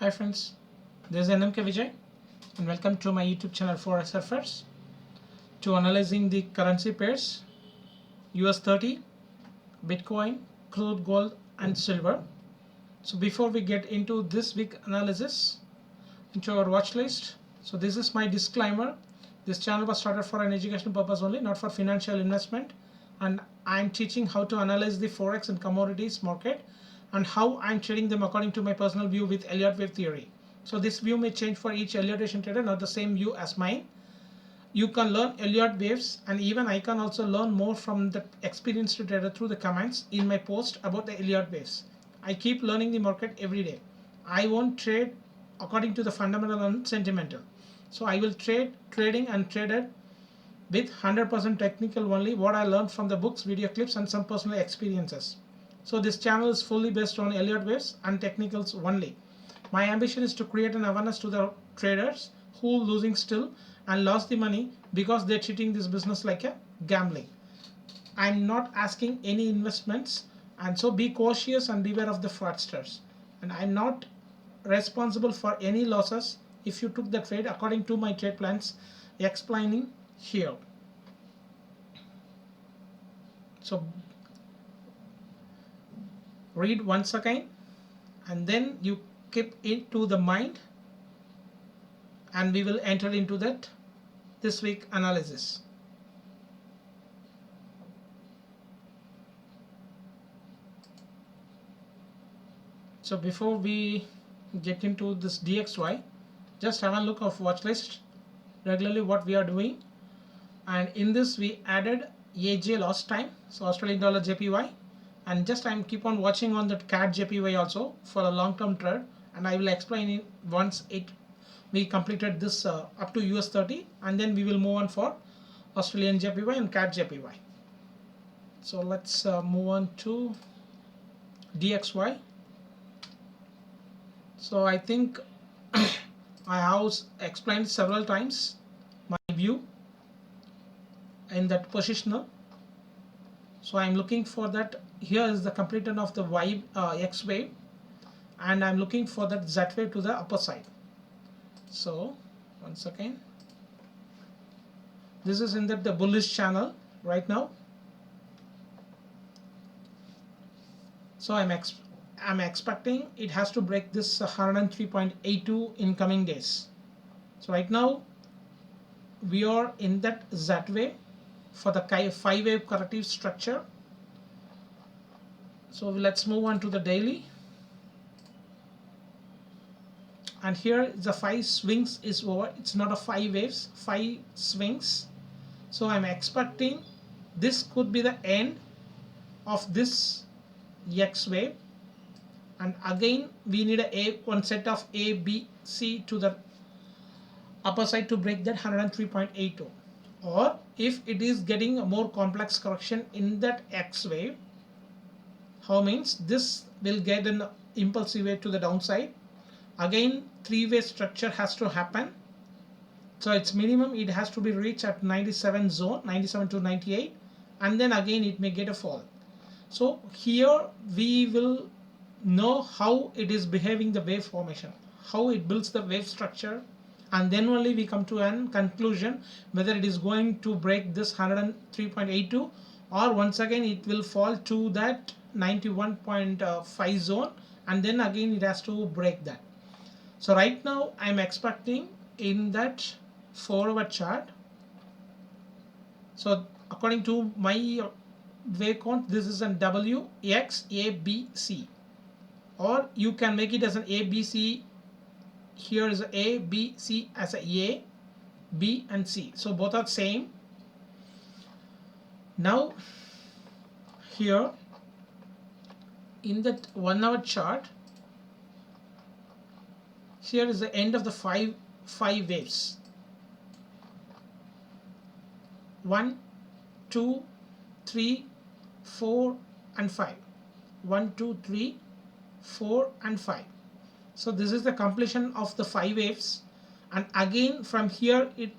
Hi friends, this is NMK Vijay and welcome to my YouTube channel Forex Surfers to analyzing the currency pairs US30, Bitcoin, crude gold and silver. So before we get into this week analysis into our watch list, so this is my disclaimer. This channel was started for an educational purpose only, not for financial investment, and I'm teaching how to analyze the Forex and commodities market and how I'm trading them according to my personal view with Elliott wave theory. So this view may change for each Elliott trader, not the same view as mine. You can learn Elliott waves, and even I can also learn more from the experienced trader through the comments in my post about the Elliott waves. I keep learning the market every day. I won't trade according to the fundamental and sentimental. So I will trading and traded with 100% technical only, what I learned from the books, video clips and some personal experiences. So this channel is fully based on Elliott waves and technicals only. My ambition is to create an awareness to the traders who losing still and lost the money because they're treating this business like a gambling. I'm not asking any investments, and so be cautious and beware of the fraudsters. And I'm not responsible for any losses if you took the trade according to my trade plans explaining here. So read once again and then you keep it to the mind, and we will enter into that this week analysis. So before we get into this DXY, just have a look of watch list regularly what we are doing. And in this we added AJ last time, so Australian dollar JPY, and just I'm keep on watching on that CAD JPY also for a long term trade, and I will explain it once we completed this up to US30, and then we will move on for Australian JPY and CAD JPY. So let's move on to DXY. So I think I have explained several times my view in that positional. So I'm looking for that. Here is the completion of the X wave, and I'm looking for that Z wave to the upper side. So once again, this is in the bullish channel right now. So I'm expecting it has to break this 103.82 in coming days. So right now we are in that Z wave for the 5-wave corrective structure. So let's move on to the daily, and here the 5 swings is over. It's not a 5 waves, 5 swings. So I'm expecting this could be the end of this X wave, and again we need one set of A, B, C to the upper side to break that 103.82. Or if it is getting a more complex correction in that X wave, how means this will get an impulsive way to the downside. Again 3-way structure has to happen, so it's minimum it has to be reached at 97 zone, 97 to 98, and then again it may get a fall. So here we will know how it is behaving, the wave formation, how it builds the wave structure, and then only we come to an conclusion whether it is going to break this 103.82 or once again it will fall to that 91.5 zone, and then again it has to break that. So right now I'm expecting in that 4-hour chart, so according to my wave count, this is an WXABC, or you can make it as an ABC. Here is A, B, C as a B and C, so both are same. Now here in that 1-hour chart, here is the end of the five waves. 1, 2, 3, 4 and 5. 1, 2, 3, 4 and 5. So this is the completion of the 5 waves, and again from here it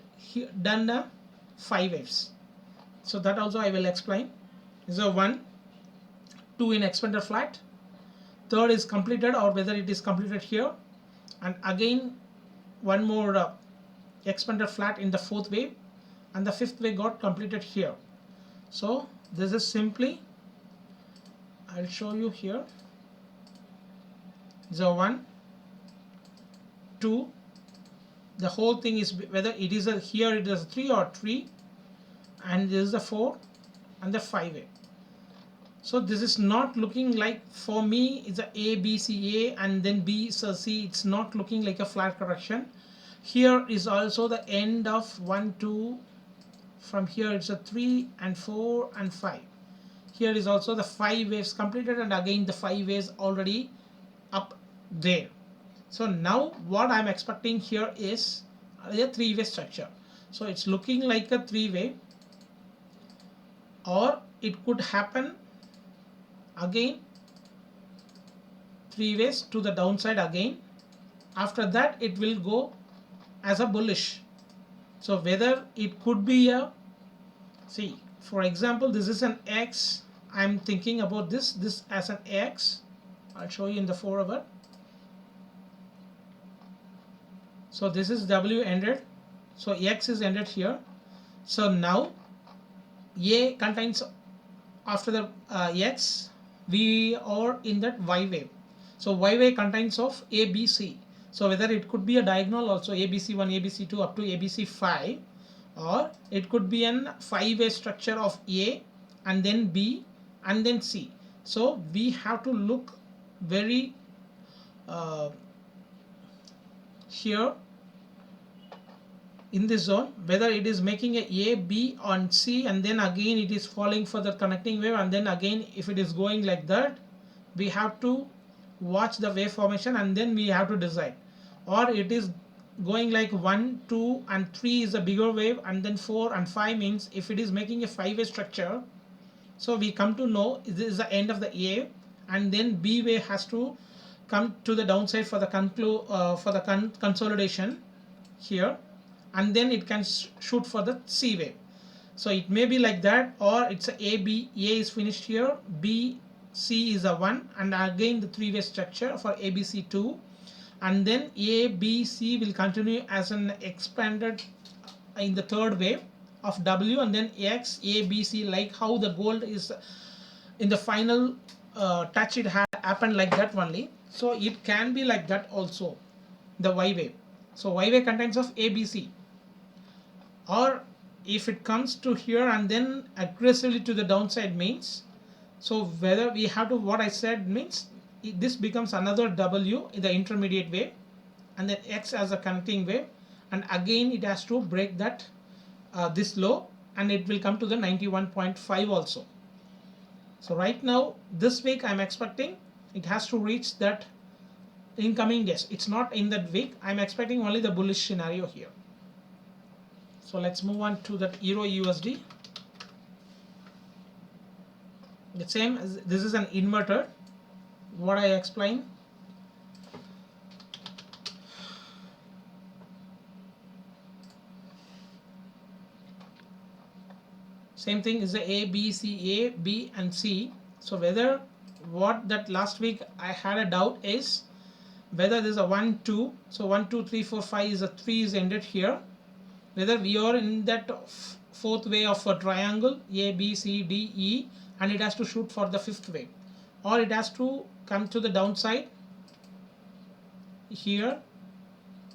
done the 5 waves. So that also I will explain. So 1, 2 in expander flat, third is completed, or whether it is completed here, and again one more expanded flat in the fourth wave, and the fifth wave got completed here. So this is simply, I'll show you here, 1 2, the whole thing is whether it is a, here it is a 3 or 3, and this is a 4 and the 5 wave. So this is not looking like, for me it's a B C A and then B so C, it's not looking like a flat correction. Here is also the end of 1 2, from here it's a 3 and 4 and 5. Here is also the 5 waves completed, and again the 5 waves already up there. So now what I'm expecting here is a 3-way structure. So it's looking like a 3-way, or it could happen again 3 ways to the downside again. After that it will go as a bullish. So whether it could be a, see for example this is an X, I'm thinking about this as an X. I'll show you in the 4 hour. So this is W ended, so X is ended here. So now A contains, after the X we are in that Y wave. So Y wave contains of A B C. So whether it could be a diagonal also, ABC1 ABC2 up to ABC5, or it could be an 5-way structure of A and then B and then C. So we have to look very here in this zone, whether it is making a B on C and then again it is falling for the connecting wave, and then again if it is going like that, we have to watch the wave formation and then we have to decide. Or it is going like 1 2 and 3 is a bigger wave, and then 4 and 5 means if it is making a 5-way structure, so we come to know this is the end of the A, and then B wave has to come to the downside for the consolidation here, and then it can shoot for the C wave. So it may be like that, or it's a B, A is finished here, B C is a 1, and again the 3-way structure for ABC2, and then A B C will continue as an expanded in the 3rd wave of W, and then X A B C, like how the gold is in the final touch, it happened like that only. So it can be like that also, the Y wave. So Y wave contains of A B C, or if it comes to here and then aggressively to the downside means, so whether we have to, what I said means this becomes another W in the intermediate wave, and then X as a connecting wave, and again it has to break that this low, and it will come to the 91.5 also. So right now this week I'm expecting it has to reach that in coming days. It's not in that week, I'm expecting only the bullish scenario here. So let's move on to that Euro USD. The same as this is an inverter, what I explained. Same thing is the A B C, A B and C. So whether what that last week I had a doubt is whether there's a 1 2, so 1 2 3 4 5 is a 3 is ended here, whether we are in that 4th way of a triangle A B C D E, and it has to shoot for the 5th wave, or it has to come to the downside here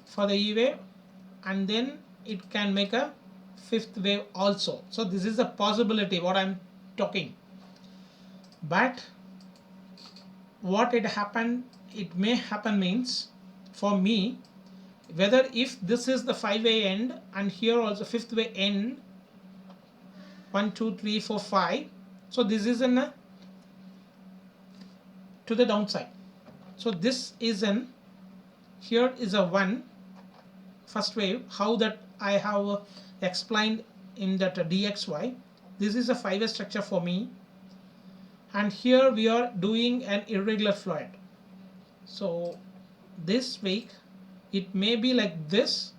for the E wave, and then it can make a 5th wave also. So this is a possibility what I'm talking. But what it may happen means, for me, whether if this is the 5-way end and here also 5th way end, 1 2 3 4 5, so this is an to the downside. So this is an, here is a 1 first wave, how that I have explained in that DXY. This is a 5-way structure for me, and here we are doing an irregular fluid. So this week it may be like this,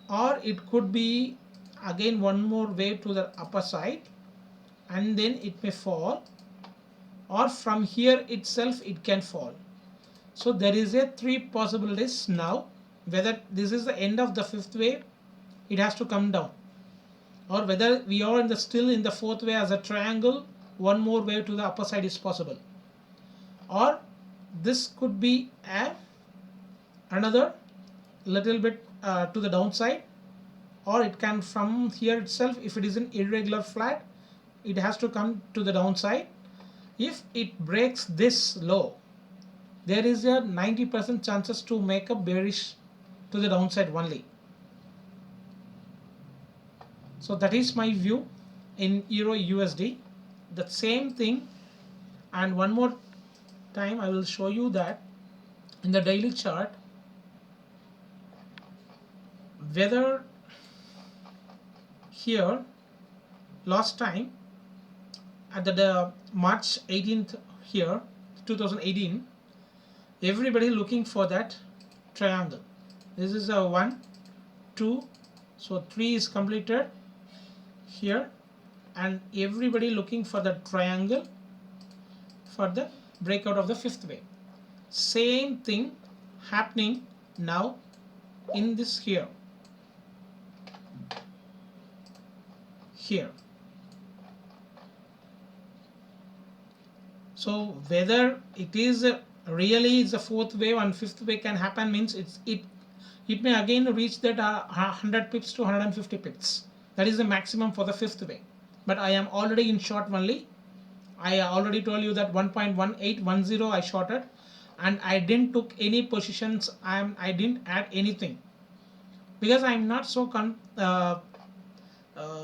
or it could be again one more wave to the upper side and then it may fall, or from here itself it can fall. So there is a three possibilities now, whether this is the end of the fifth wave, it has to come down, or whether we are in the still in the fourth wave as a triangle, one more wave to the upper side is possible, or this could be another little bit to the downside, or it can from here itself, if it is an irregular flat, it has to come to the downside. If it breaks this low, there is a 90% chances to make a bearish to the downside only. So that is my view in Euro USD. The same thing, and one more time I will show you that in the daily chart, whether here last time at the March 18th here 2018, everybody looking for that triangle. This is a 1 2, so 3 is completed here, and everybody looking for the triangle for the breakout of the fifth wave. Same thing happening now in this here. So whether it is really is a fourth wave and fifth wave can happen means it may again reach that 100 pips to 150 pips. That is the maximum for the fifth wave. But I am already in short only. I already told you that 1.1810 I shorted, and I didn't took any positions. I didn't add anything because I am not so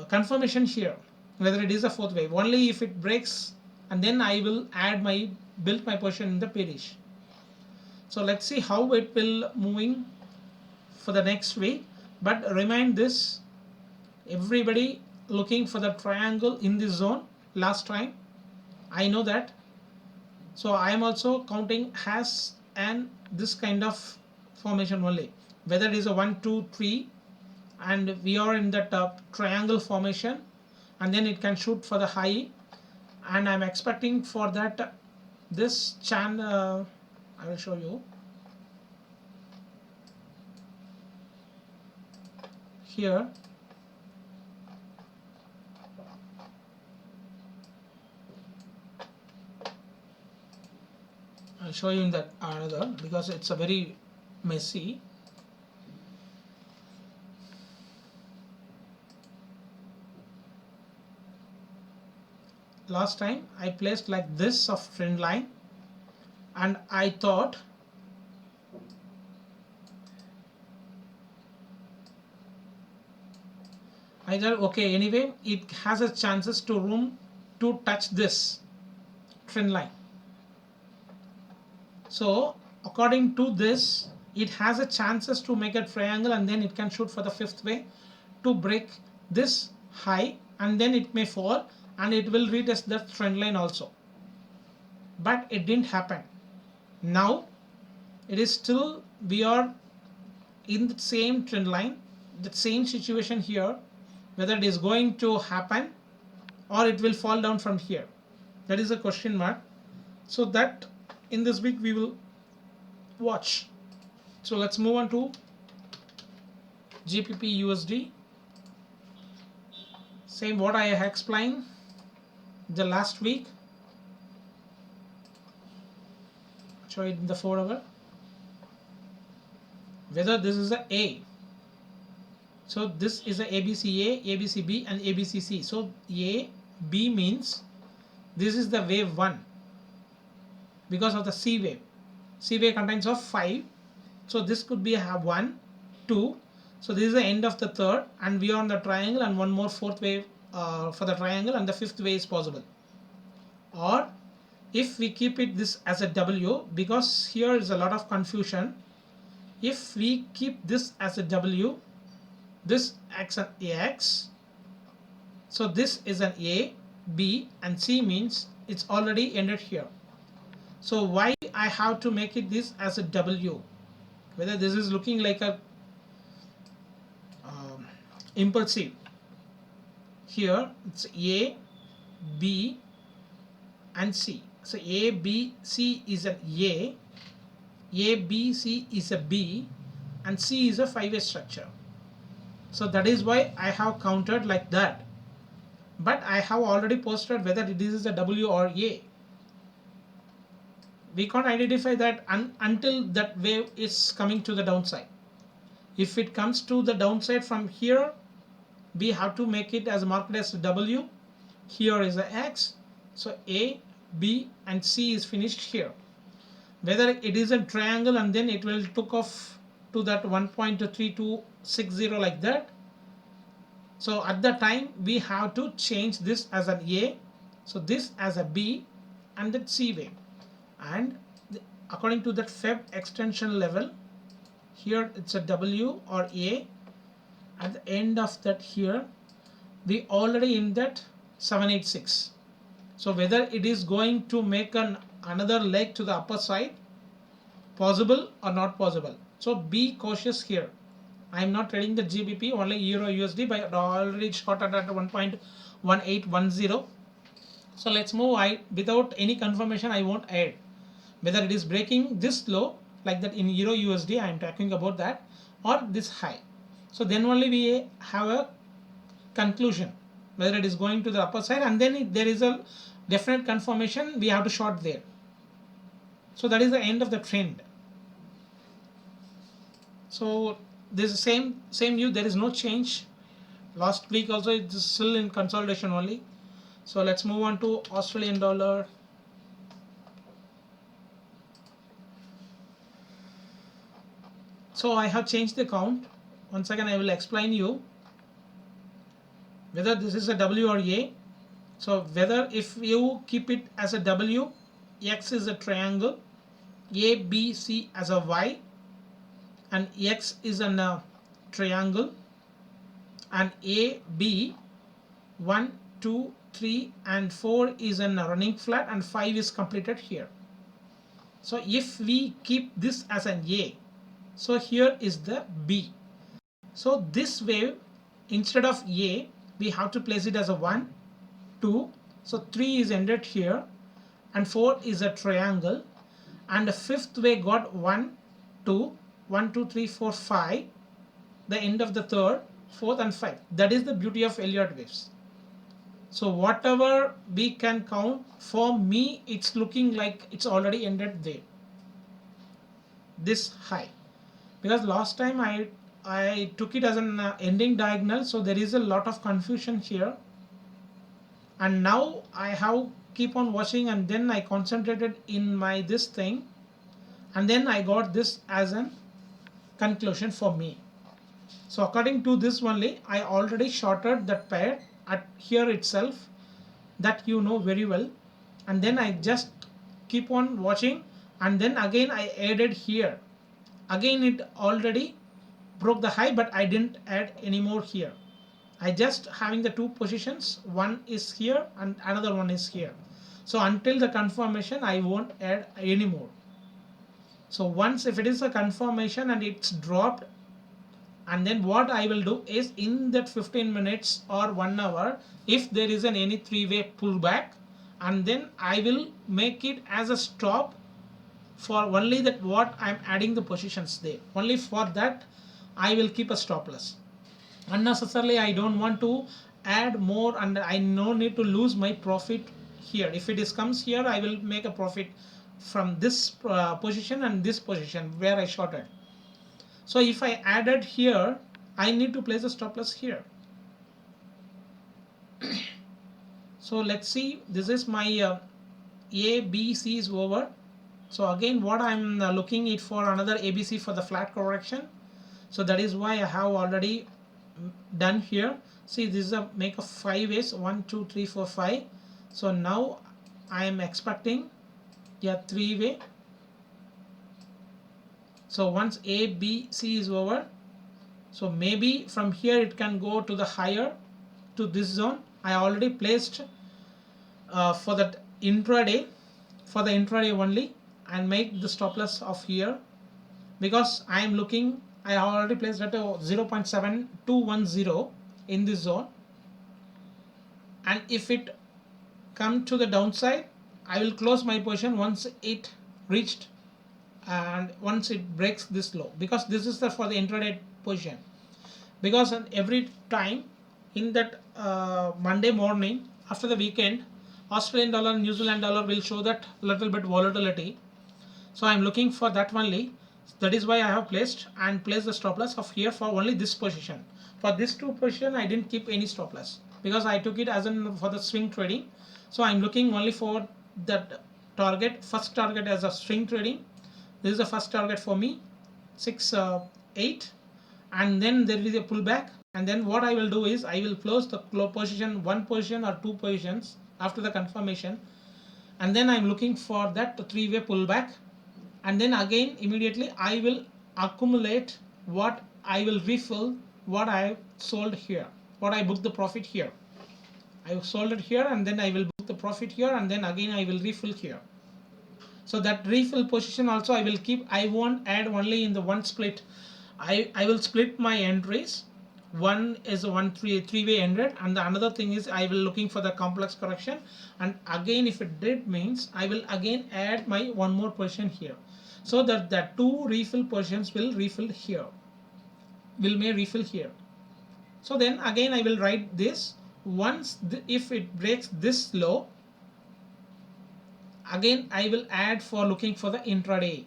confirmation here whether it is a fourth wave. Only if it breaks, and then I will add my build my position in the bearish. So let's see how it will moving for the next week. But remind this, everybody looking for the triangle in this zone last time, I know that. So I am also counting has and this kind of formation only, whether it is a 1 2 3 and we are in that triangle formation, and then it can shoot for the high, and I'm expecting for that this channel. I will show you here. I'll show you in that another because it's a very messy. Last time I placed like this of trend line, and I thought okay, anyway it has a chances to room to touch this trend line. So according to this, it has a chances to make a triangle, and then it can shoot for the fifth way to break this high, and then it may fall and it will retest the trend line also. But it didn't happen. Now it is still, we are in the same trend line, the same situation here, whether it is going to happen or it will fall down from here. That is a question mark. So that in this week we will watch. So let's move on to GBP USD. Same what I explained the last week. Show it in the 4 hour. Whether this is a A. So this is a ABCA, ABCB and ABCC. So A, B means this is the wave 1 because of the C wave. C wave contains of 5. So this could be have 1, 2. So this is the end of the third, and we are on the triangle, and one more fourth wave for the triangle, and the fifth wave is possible. Or if we keep it this as a W, because here is a lot of confusion, if we keep this as a W, this acts an AX, so this is an A, B and C means it's already ended here. So why I have to make it this as a W? Whether this is looking like a impulsive, here it's A, B and C. So A, B, C is an A, A, B, C is a B and C is a 5-way structure. So that is why I have counted like that. But I have already posted whether this is a W or A. We can't identify that until that wave is coming to the downside. If it comes to the downside from here, we have to make it as marked as W. Here is a X. So A, B and C is finished here. Whether it is a triangle and then it will took off to that 1.3260 like that. So at the time we have to change this as an A, so this as a B and that C wave. And according to that Feb extension level, here it's a W or A. At the end of that here, we already in that 786. So whether it is going to make another leg to the upper side, possible or not possible. So be cautious here. I am not trading the GBP, only Euro USD, but already shorted at 1.1810. So let's move. Without any confirmation, I won't add whether it is breaking this low like that in Euro USD. I am talking about that, or this high. So then only we have a conclusion whether it is going to the upper side, and then if there is a definite confirmation, we have to short there. So that is the end of the trend. So this is same view, there is no change. Last week also it's still in consolidation only. So let's move on to Australian dollar. So I have changed the count. Once again I will explain you whether this is a W or A. So whether if you keep it as a W, X is a triangle, A, B, C as a Y, and X is a triangle, and A, B, 1, 2, 3 and 4 is a running flat, and 5 is completed here. So if we keep this as an A, so here is the B. So this wave, instead of A, we have to place it as a 1, 2, so 3 is ended here, and 4 is a triangle, and the fifth wave got 1, 2, 1, 2, 3, 4, 5, the end of the third, fourth and 5. That is the beauty of Elliott waves. So whatever we can count, for me it's looking like it's already ended there, this high, because last time I took it as an ending diagonal, so there is a lot of confusion here, and now I have keep on watching, and then I concentrated in my this thing, and then I got this as an conclusion for me. So according to this only, I already shorted that pair at here itself, that you know very well, and then I just keep on watching, and then again I added here. Again it already broke the high, but I didn't add any more here. I just having the two positions, one is here and another one is here. So until the confirmation I won't add any more. So once if it is a confirmation and it's dropped, and then what I will do is in that 15 minutes or 1 hour, if there is any three-way pullback, and then I will make it as a stop for only that what I'm adding the positions there. Only for that I will keep a stop loss. Unnecessarily I don't want to add more, and I no need to lose my profit here. If it is comes here, I will make a profit from this position and this position where I shorted. So if I added here, I need to place a stop loss here. So let's see, this is my A, B, C is over. So again what I'm looking it for another ABC for the flat correction. So that is why I have already done here. See, this is a make of 5 ways, 1, 2, 3, 4, 5. So now I am expecting a 3-way. So once A, B, C is over, so maybe from here it can go to the higher to this zone. I already placed for that intraday, for the intraday only, and make the stop loss of here, because I am looking, I have already placed at 0.7210 in this zone, and if it come to the downside, I will close my position once it reached and once it breaks this low, because this is the for the intraday position, because every time in that Monday morning after the weekend, Australian dollar and New Zealand dollar will show that little bit volatility. So I'm looking for that only. That is why I have placed the stop loss of here for only this position. For this two position I didn't keep any stop loss because I took it as in for the swing trading. So I'm looking only for that target, first target as a swing trading. This is the first target for me, 6 8, and then there will be a pullback, and then what I will do is I will close the position, one position or two positions after the confirmation, and then I'm looking for that three-way pullback, and then again immediately I will accumulate what I will refill what I sold here, what I booked the profit here. I sold it here and then I will book the profit here, and then again I will refill here. So that refill position also I will keep. I won't add only in the one split. I will split my entries. One is a three-way ended, and the another thing is I will looking for the complex correction, and again if it did means I will again add my one more position here, so that the two refill positions will refill here, may refill here. So then again I will write this once if it breaks this low, again I will add for looking for the intraday.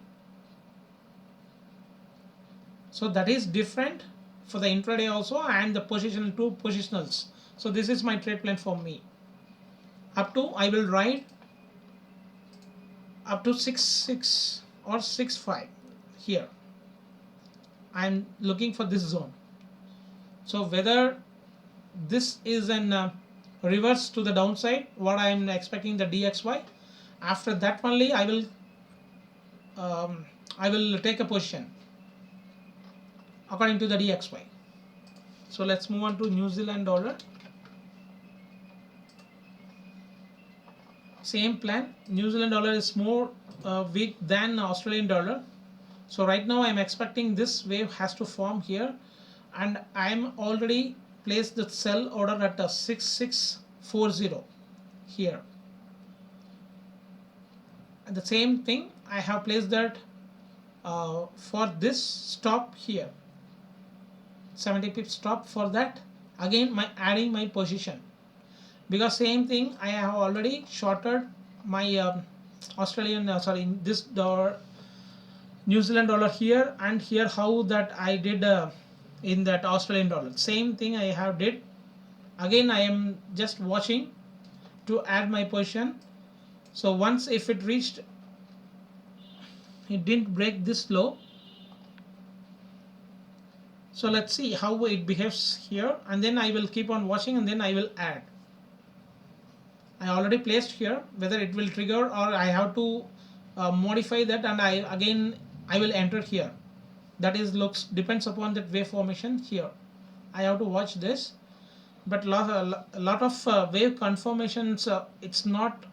So that is different for the intraday also, and the position two positionals. So this is my trade plan for me. Up to I will write up to 6.6 or 6.5 here. I am looking for this zone. So whether this is an reverse to the downside, what I am expecting the DXY, after that only I will take a position according to the DXY. So let's move on to New Zealand dollar. Same plan. New Zealand dollar is more weak than Australian dollar. So right now I am expecting this wave has to form here, and I am already placed the sell order at a 6640 here. And the same thing I have placed that for this stop here, 70 pips stop for that. Again adding my position, because same thing I have already shorted my Australian this dollar, New Zealand dollar here, and here how that I did in that Australian dollar. Same thing I have did. Again I am just watching to add my position. So once if it reached, it didn't break this low. So let's see how it behaves here, and then I will keep on watching, and then I will add. I already placed here, whether it will trigger or I have to modify that, and I will enter here. That is depends upon that wave formation here. I have to watch this, but a lot of wave conformations. It's not.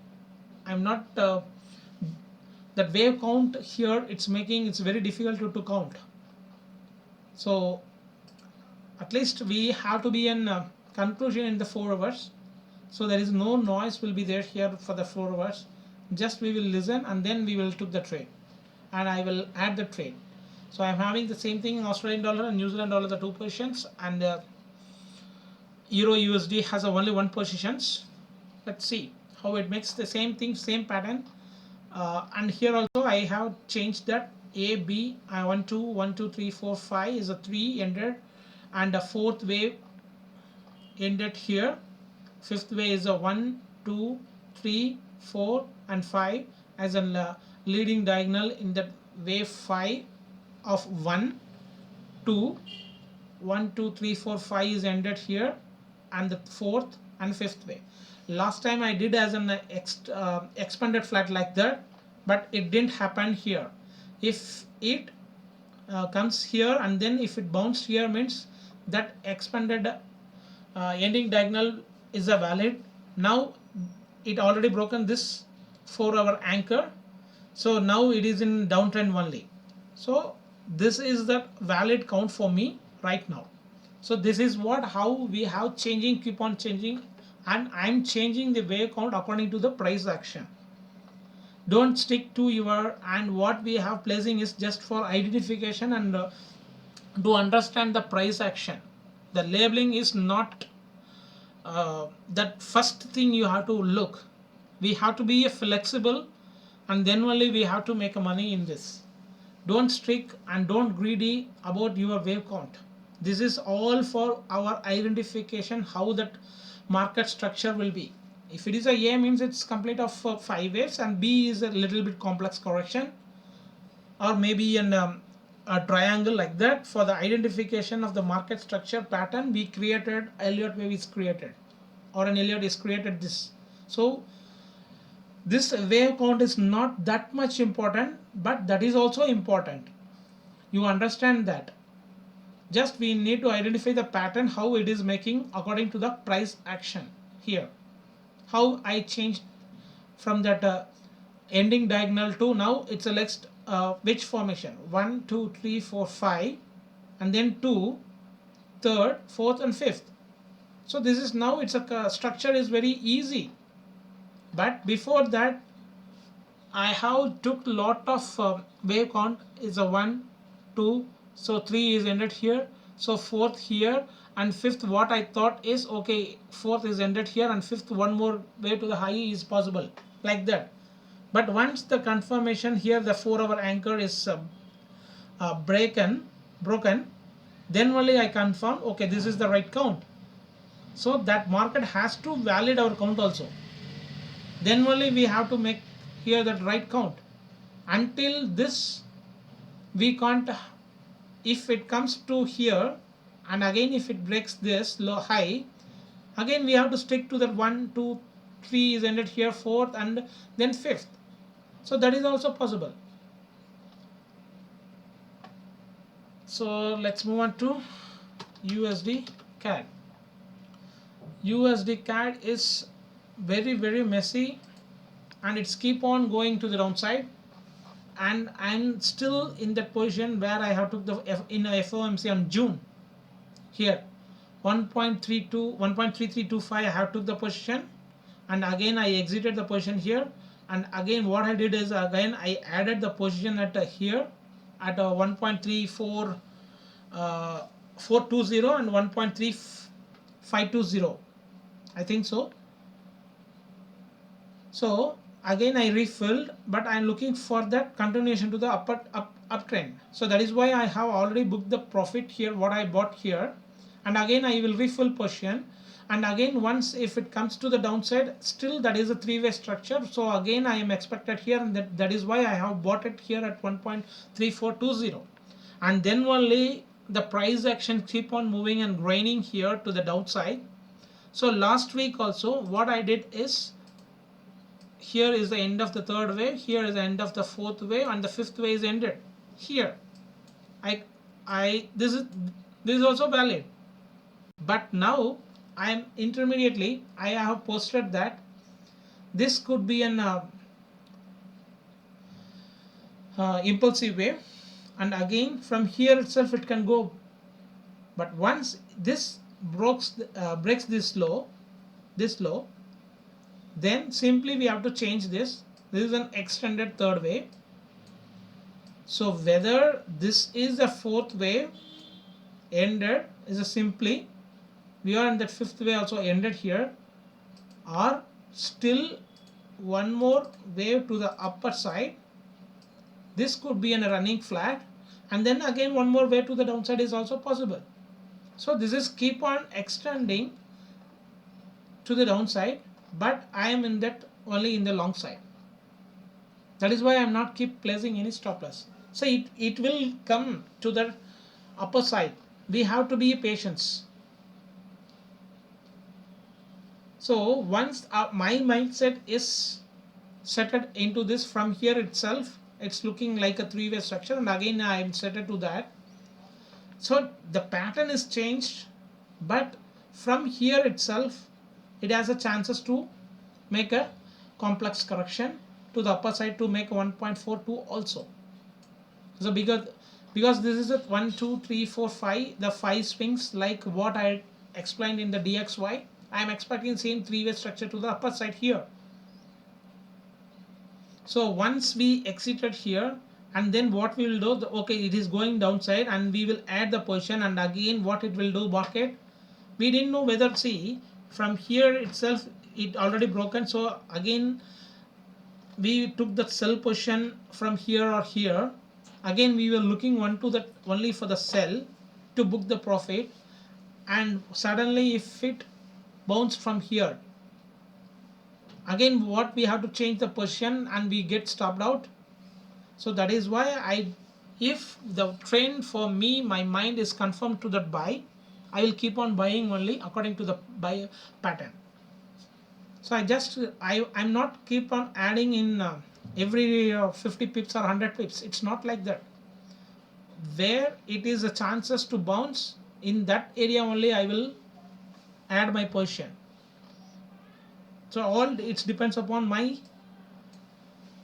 I'm not. That wave count here. It's very difficult to count. So at least we have to be in conclusion in the 4 hours. So there is no noise will be there here for the 4 hours. Just we will listen, and then we will took the trade, and I will add the trade. So I am having the same thing in Australian dollar and New Zealand dollar, the two positions, and Euro USD has only one positions. Let's see how it makes the same thing, same pattern. And here also I have changed that A, B, 1, 2, 1, 2, 3, 4, 5 is a 3 ended, and the fourth wave ended here. Fifth wave is a 1, 2, 3, 4, and 5 as a leading diagonal in that wave 5 of 1, 2, 1, 2, 3, 4, 5 is ended here, and the fourth and fifth wave. Last time I did as an expanded flat like that, but it didn't happen here. If it comes here and then if it bounced here, means that expanded ending diagonal is a valid. Now it already broken this 4-hour anchor, so now it is in downtrend only. So this is the valid count for me right now. So this is how we have keep on changing, and I'm changing the wave count according to the price action. Don't stick to your, and what we have placing is just for identification and to understand the price action. The labeling is not that first thing you have to look. We have to be flexible, and then only we have to make money in this. Don't strict and don't greedy about your wave count. This is all for our identification how that market structure will be. If it is a means it's complete of 5 waves, and B is a little bit complex correction, or maybe a triangle like that. For the identification of the market structure pattern, we created Elliott wave is created, or an Elliott is created this. So this wave count is not that much important, but that is also important. You understand that. Just we need to identify the pattern, how it is making according to the price action here. How I changed from that ending diagonal to now it's a next which formation 1 2 3 4 5, and then 2, third, fourth, and fifth. So this is now it's a structure is very easy. But before that, I have took lot of wave count is a 1 2, so 3 is ended here, so fourth here, and fifth what I thought is okay, fourth is ended here, and fifth one more way to the high is possible, like that. But once the confirmation here, the 4-hour anchor is broken, then only I confirm okay, this is the right count. So that market has to validate our count also. Then only we have to make here that right count. Until this we can't. If it comes to here, and again if it breaks this low high, again we have to stick to that 1 2 3 is ended here, fourth, and then fifth. So that is also possible. So let's move on to USD CAD. USD CAD is very messy, and it's keep on going to the downside, and I'm still in that position where I have took the in a FOMC on June here 1.3325 I have took the position, and again I exited the position here, and again what I did is again I added the position at here at 1.34 420 and 1.3520, I think so. So again I refilled, but I'm looking for that continuation to the uptrend. So that is why I have already booked the profit here what I bought here, and again I will refill position, and again once if it comes to the downside, still that is a three-way structure. So again I am expected here, and that is why I have bought it here at 1.3420, and then only the price action keep on moving and graining here to the downside. So last week also what I did is, here is the end of the third wave, here is the end of the fourth wave, and the fifth wave is ended here. This is also valid, but now I am intermediately I have posted that this could be an impulsive wave, and again from here itself it can go. But once this breaks this low, then simply we have to change this. This is an extended third wave. So whether this is a fourth wave ended is a simply we are in that fifth wave also ended here, or still one more wave to the upper side, this could be in a running flat, and then again one more wave to the downside is also possible. So this is keep on extending to the downside, but I am in that only in the long side. That is why I am not keep placing any stop loss. So it will come to the upper side. We have to be patient. So once my mindset is set into this from here itself, it's looking like a three-way structure, and again I am set to that. So the pattern is changed, but from here itself it has a chances to make a complex correction to the upper side to make 1.42 also. So because this is a 1 2 3 4 5, the 5 swings like what I explained in the DXY, I am expecting same three-way structure to the upper side here. So once we exited here, and then what we will do, okay, it is going downside, and we will add the position, and again what it will do, market, we didn't know whether, see, from here itself it already broken, so again we took the sell position from here or here. Again we were looking only for the sell to book the profit, and suddenly if it bounced from here, again what we have to change the position and we get stopped out. So that is why if the trend for me, my mind is confirmed to that buy, I will keep on buying only according to the buy pattern. So I'm not keep on adding in every 50 pips or 100 pips. It's not like that. Where it is a chances to bounce, in that area only I will add my position. So all it depends upon my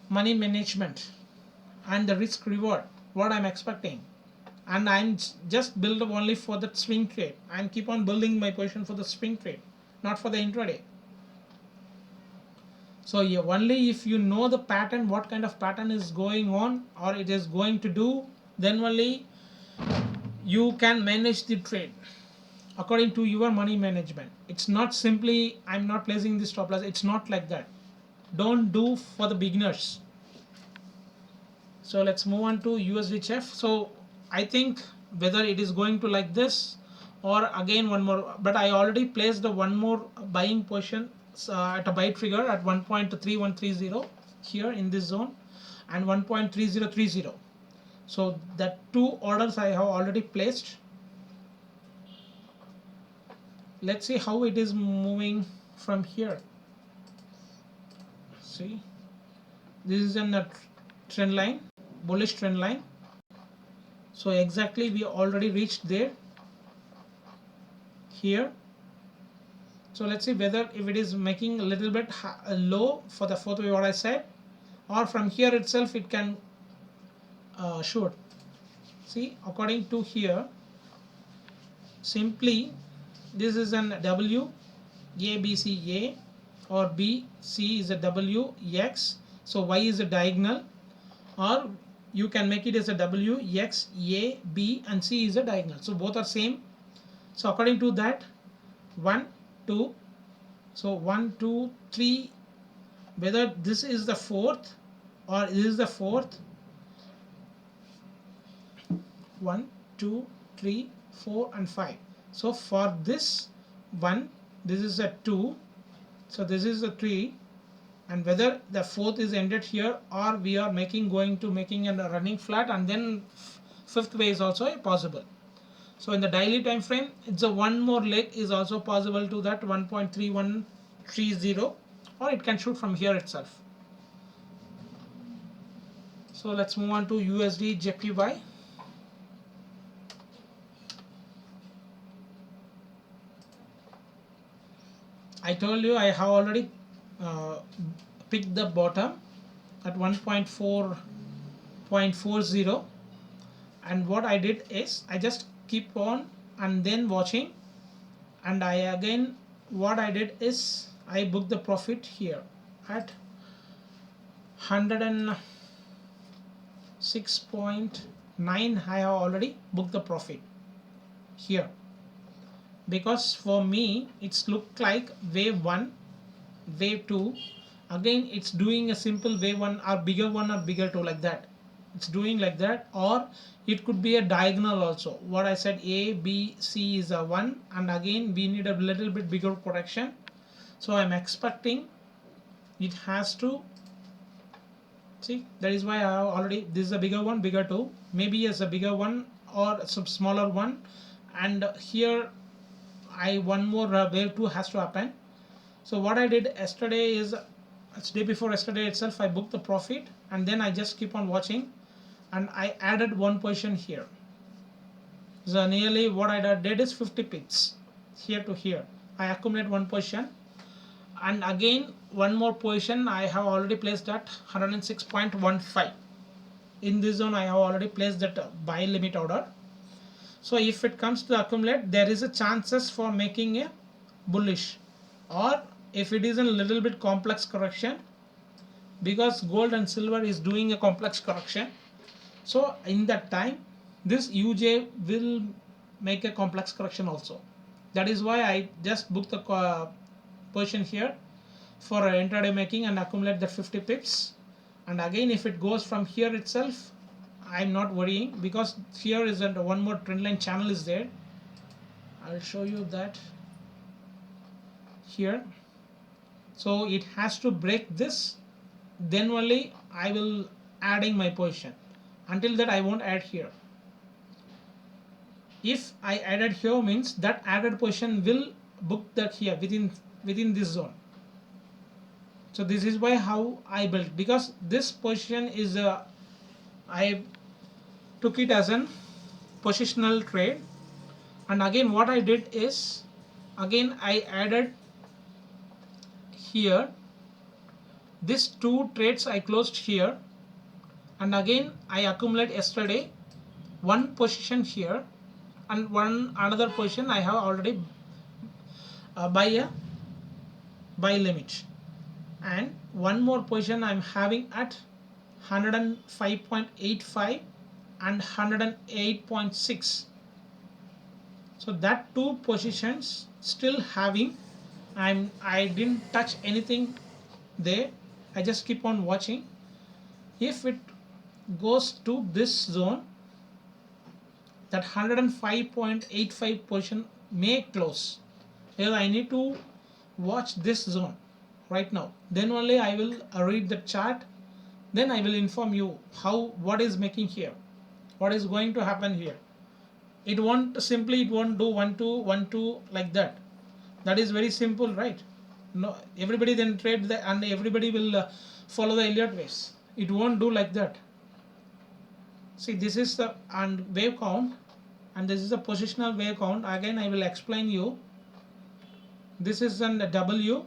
money management and the risk reward, what I'm expecting. And I'm just build up only for the swing trade. I'm keep on building my position for the swing trade, not for the intraday. So only if you know the pattern, what kind of pattern is going on or it is going to do, then only you can manage the trade according to your money management. It's not simply I'm not placing the stop loss. It's not like that. Don't do for the beginners. So let's move on to USDHF. So I think whether it is going to like this or again one more, but I already placed the one more buying position at a buy trigger at 1.3130 here in this zone and 1.3030. So that two orders I have already placed. Let's see how it is moving from here. See, this is a trend line, bullish trend line. So exactly we already reached there here. So let's see whether if it is making a little bit low for the fourth wave, what I said, or from here itself it can shoot. See, according to here, simply this is an W, A, B, C, A, or B, C is a W, X, so Y is a diagonal, or you can make it as a W, X, A, B, and C is a diagonal. So both are same. So according to that, 1, 2, so 1, 2, 3, whether this is the fourth or this is the fourth, 1, 2, 3, 4, and 5. So for this one, this is a 2, so this is a 3, and whether the fourth is ended here or we are going to making a running flat, and then fifth way is also possible. So in the daily time frame, it's a one more leg is also possible to that 1.3130, or it can shoot from here itself. So let's move on to USD JPY. I told you I have already picked the bottom at 1.4.40, and what I did is I just keep on and then watching, and I again what I did is I booked the profit here at 106.9. I have already booked the profit here, because for me it's looked like wave 1, wave 2, again it's doing a simple wave 1 or bigger 1 or bigger 2, like that it's doing like that, or it could be a diagonal also. What I said, A, B, C is a 1, and again we need a little bit bigger correction. So I'm expecting it has to, see, that is why I have already, this is a bigger one, bigger 2, maybe as a bigger one or some smaller one, and here one more wave 2 has to happen. So what I did yesterday is, it's day before yesterday itself, I booked the profit, and then I just keep on watching, and I added one position here. So nearly what I did is 50 pips here to here. I accumulate one position, and again one more position I have already placed at 106.15. In this zone I have already placed that buy limit order. So if it comes to accumulate, there is a chances for making a bullish, or if it is a little bit complex correction, because gold and silver is doing a complex correction. So in that time this uj will make a complex correction also. That is why I just booked the position here for intraday making and accumulate the 50 pips. And again if it goes from here itself, I'm not worrying because here is one more trend line channel is there. I'll show you that here. So it has to break this, then only I will adding my position. Until that I won't add here. If I added here means that added position will book that here within this zone. So this is why how I built, because this position is I took it as an positional trade. And again what I did is, again I added here these two trades I closed here, and again I accumulate yesterday one position here and one another position I have already buy limit, and one more position I'm having at 105.85 and 108.6. so that two positions still having, I didn't touch anything there. I just keep on watching. If it goes to this zone, that 105.85 position may close. Here I need to watch this zone right now. Then only I will read the chart. Then I will inform you what is making here, what is going to happen here. It won't do 1 2 1 2 like that. That is very simple, right? No, everybody then trade and everybody will follow the Elliott waves. It won't do like that. See, this is the wave count, and this is the positional wave count. Again I will explain you. This is an W.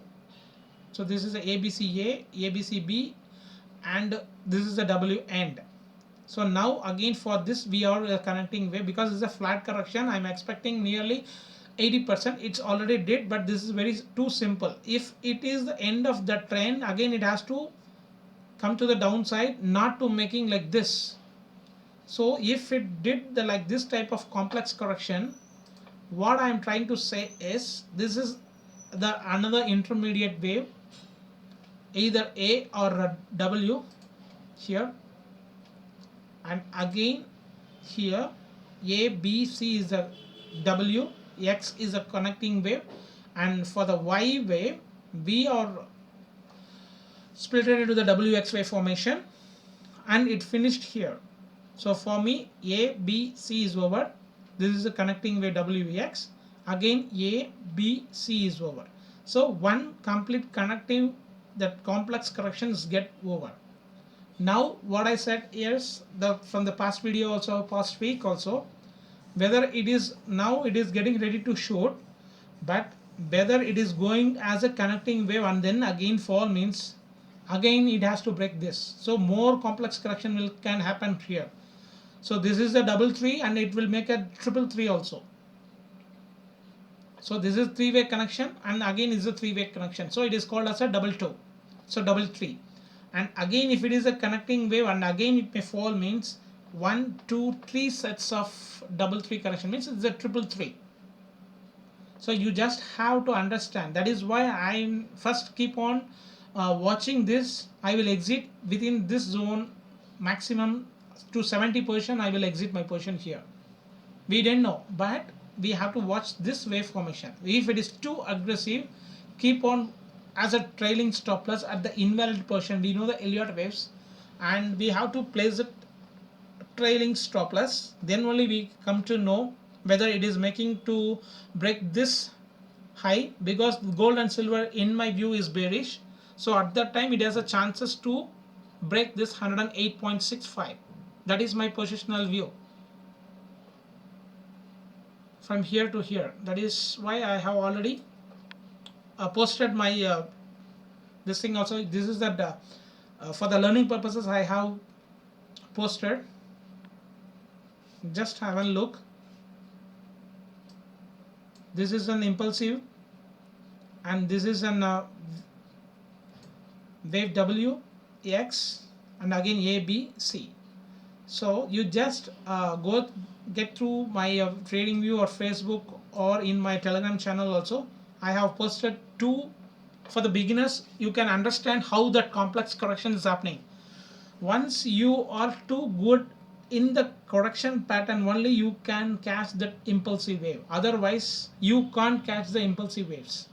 So this is the ABCA, ABCB, and this is the W end. So now again for this we are connecting wave, because it's a flat correction. I'm expecting nearly 80%. It's already did, but this is very too simple. If it is the end of the trend, again it has to come to the downside, not to making like this. So if it did the like this type of complex correction, what I'm trying to say is this is the another intermediate wave, either A or W here, and again here A, B, C is a W, X is a connecting wave, and for the Y wave we are split it into the WX wave formation, and it finished here. So for me A, B, C is over. This is a connecting wave WX. Again A, B, C is over. So one complete connecting, that complex corrections get over. Now what I said is from the past video also, past week also, whether it is now it is getting ready to shoot, but whether it is going as a connecting wave and then again fall means again it has to break this. So more complex correction can happen here. So this is the double 3 and it will make a triple 3 also. So this is three-way connection, and again is a three-way connection. So it is called as a double 2. So double 3. And again if it is a connecting wave and again it may fall means 1 2 3 sets of double 3 connection means it's a triple 3. So you just have to understand. That is why I first keep on watching this. I will exit within this zone maximum to 70 position. I will exit my position here. We didn't know, but we have to watch this wave formation. If it is too aggressive, keep on as a trailing stop loss at the invalid position. We know the Elliott waves, and we have to place it trailing stop loss. Then only we come to know whether it is making to break this high, because gold and silver in my view is bearish. So at that time it has a chances to break this 108.65. That is my positional view from here to here. That is why I have already posted my this thing also. This is that for the learning purposes I have posted. Just have a look. This is an impulsive, and this is an wave W, X, and again A, B, C. So you just get through my TradingView or Facebook or in my Telegram channel also. I have posted two for the beginners. You can understand how that complex correction is happening. Once you are too good in the correction pattern, only you can catch that impulsive wave. Otherwise, you can't catch the impulsive waves.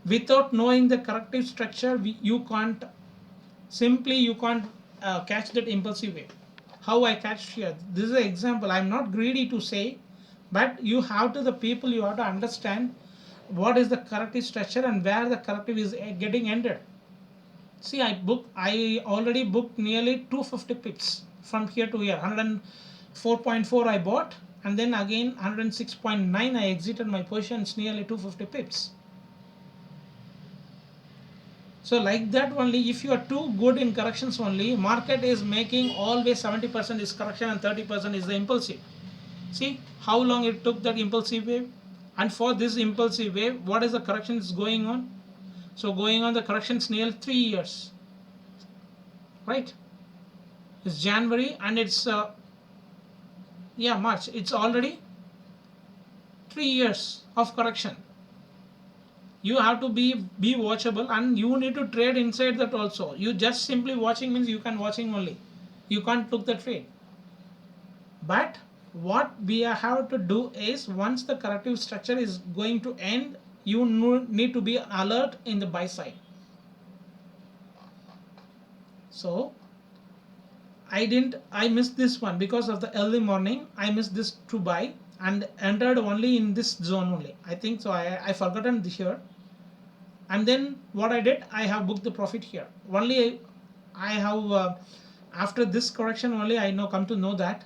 Without knowing the corrective structure, you can't catch that impulsive wave. How I catch here? This is an example. I'm not greedy to say, but you have to understand what is the corrective structure and where the corrective is getting ended. See, I already booked nearly 250 pips from here to here. 104.4 I bought, and then again 106.9 I exited my positions, nearly 250 pips. So like that only, if you are too good in corrections only, market is making always 70% is correction and 30% is the impulsive. See how long it took that impulsive wave, and for this impulsive wave, what is the correction is going on? So going on the corrections nearly 3 years, right? It's January and it's March. It's already 3 years of correction. You have to be watchable, and you need to trade inside that also. You just simply watching means you can watching only. You can't took the trade. But what we have to do is, once the corrective structure is going to end, you need to be alert in the buy side. So I missed this one because of the early morning. I missed this to buy and entered only in this zone only. I think so. I forgotten this here. And then what I did, I have booked the profit here. Only I have after this correction only I come to know that,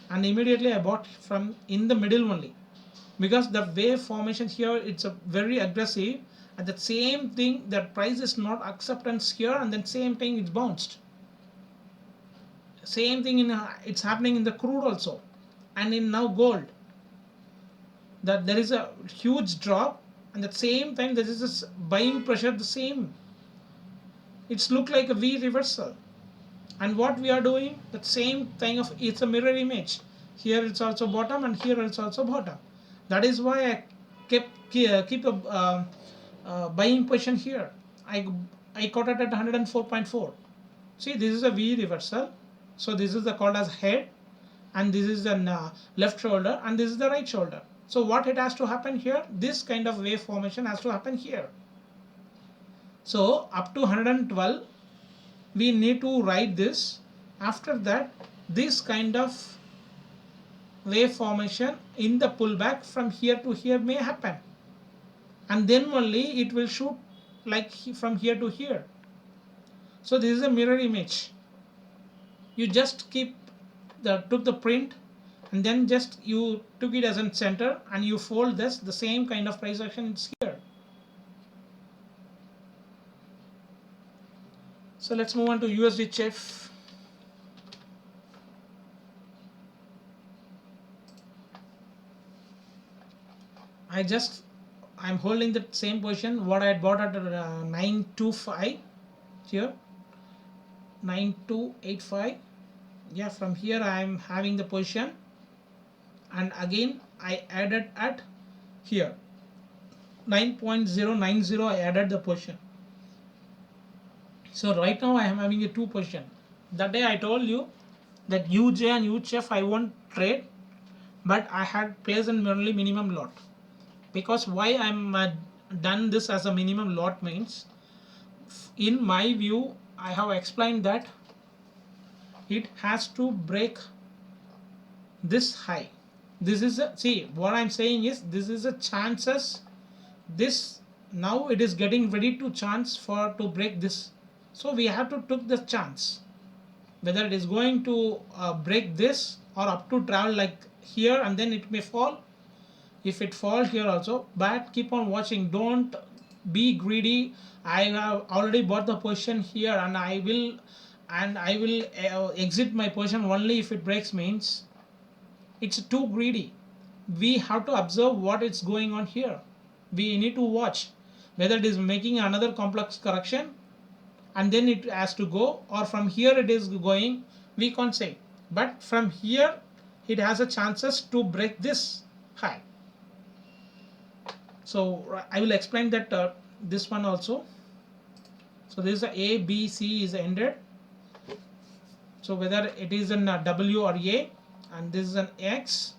and immediately I bought from in the middle only, because the wave formation here, it's a very aggressive. At the same thing, the price is not acceptance here, and then same thing it's bounced. Same thing it's happening in the crude also, and in now gold, that there is a huge drop, and at the same time there is this buying pressure. The same, it's look like a V reversal. And what we are doing, that same thing of, it's a mirror image. Here it's also bottom, and here it's also bottom. That is why I keep a buying position here. I caught it at 104.4. See, this is a V reversal. So this is the called as head, and this is the left shoulder, and this is the right shoulder. So what it has to happen here, this kind of wave formation has to happen here. So up to 112 we need to write this. After that, this kind of wave formation in the pullback from here to here may happen, and then only it will shoot like from here to here. So this is a mirror image. You just took the print, and then just you took it as a center, and you fold this, the same kind of price action is here. So let's move on to USD CHF. I'm holding the same position what I had bought at 925 here, 9285. Yeah, from here I am having the position, and again I added at here 9.090. I added the position. So right now I am having a two position. That day I told you that UJ and UHF I won't trade, but I had placed an only minimum lot. Because why I'm done this as a minimum lot means, in my view, I have explained that it has to break this high. This is see, what I'm saying is, this is a chances. This now it is getting ready to chance to break this. So we have to take the chance whether it is going to break this, or up to travel like here, and then it may fall. If it falls here also, but keep on watching, don't be greedy. I have already bought the position here, and I will exit my position only if it breaks. Means it's too greedy. We have to observe what is going on here. We need to watch whether it is making another complex correction, and then it has to go, or from here it is going, we can't say. But from here it has a chances to break this high. So I will explain that this one also. So this is a B, C is ended. So whether it is an W or A, and this is an X,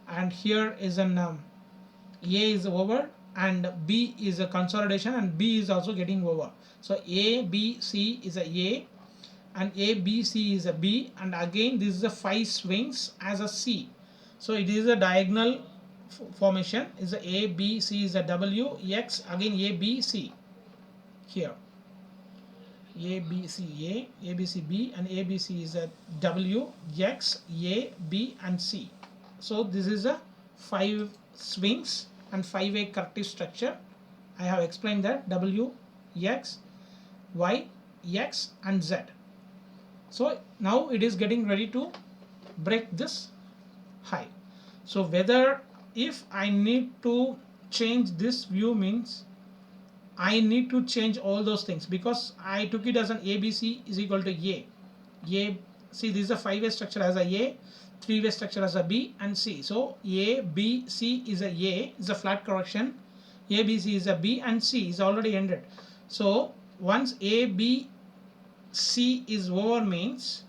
and here is an A is over, and B is a consolidation, and B is also getting over. So A, B, C is a, and A, B, C is a B, and again this is a 5 swings as a C. So it is a diagonal formation. Is a B, C is a W, X, again A, B, C here. A, B, C, A, B, C, B, and A, B, C is a W, X, A, B, and C. So this is a 5 swings and 5-way corrective structure. I have explained that W, X, Y, X, and Z. So now it is getting ready to break this high. So whether if I need to change this view means I need to change all those things, because I took it as an ABC is equal to A. See, this is a 5-way structure as a 3-way structure as a B, and C. So A, B, C is a flat correction. A, B, C is a B, and C is already ended. So once A, B, C is over means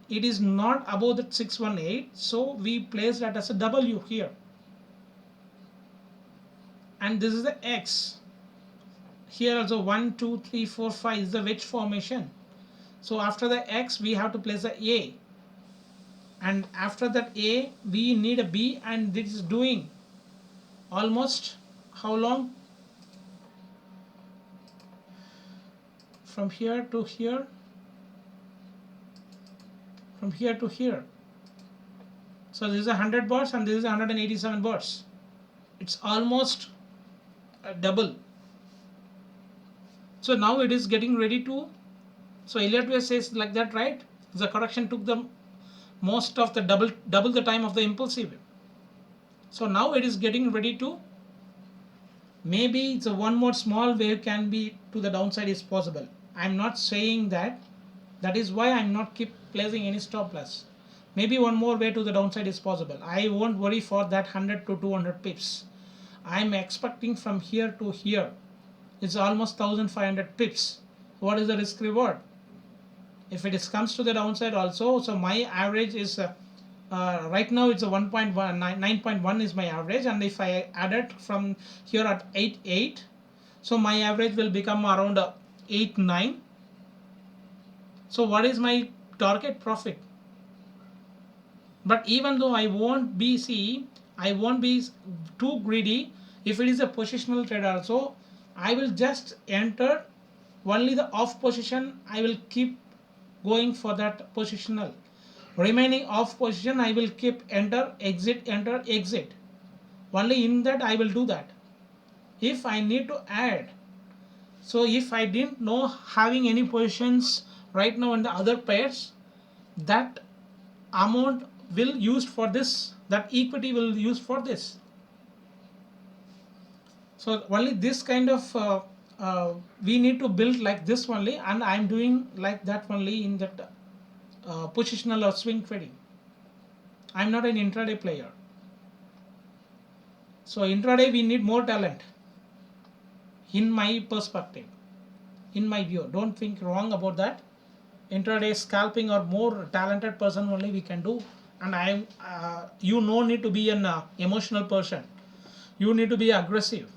it is not above the 618. So we place that as a W here. And this is the X. Here also 1, 2, 3, 4, 5 is the wedge formation. So after the X we have to place a A, and after that A we need a B, and this is doing almost how long? From here to here, from here to here. So this is 100 bars and this is 187 bars. It's almost double. So now it is getting ready to, so Elliott Wave says like that, right? The correction took the most of the double the time of the impulsive. So now it is getting ready to, maybe the one more small wave can be to the downside is possible. I'm not saying that. That is why I'm not keep placing any stop loss. Maybe one more way to the downside is possible. I won't worry for that 100 to 200 pips. I'm expecting from here to here. It's almost 1500 pips. What is the risk reward? If it comes to the downside also, so my average is right now it's a 1.1, 9.1 is my average, and if I add it from here at 8.8, so my average will become around 8.9. So what is my target profit? But even though I won't be too greedy. If it is a positional trade also, I will just enter only the off position. I will keep going for that positional. Remaining off position I will keep enter, exit, enter, exit. Only in that I will do that. If I need to add, so if I didn't know having any positions right now in the other pairs, that amount will use for this, that equity will use for this. So only this kind of we need to build like this only, and I'm doing like that only in that positional or swing trading. I'm not an intraday player. So intraday we need more talent, in my perspective, in my view. Don't think wrong about that. Intraday scalping or more talented person only we can do. And you no need to be an emotional person. You need to be aggressive.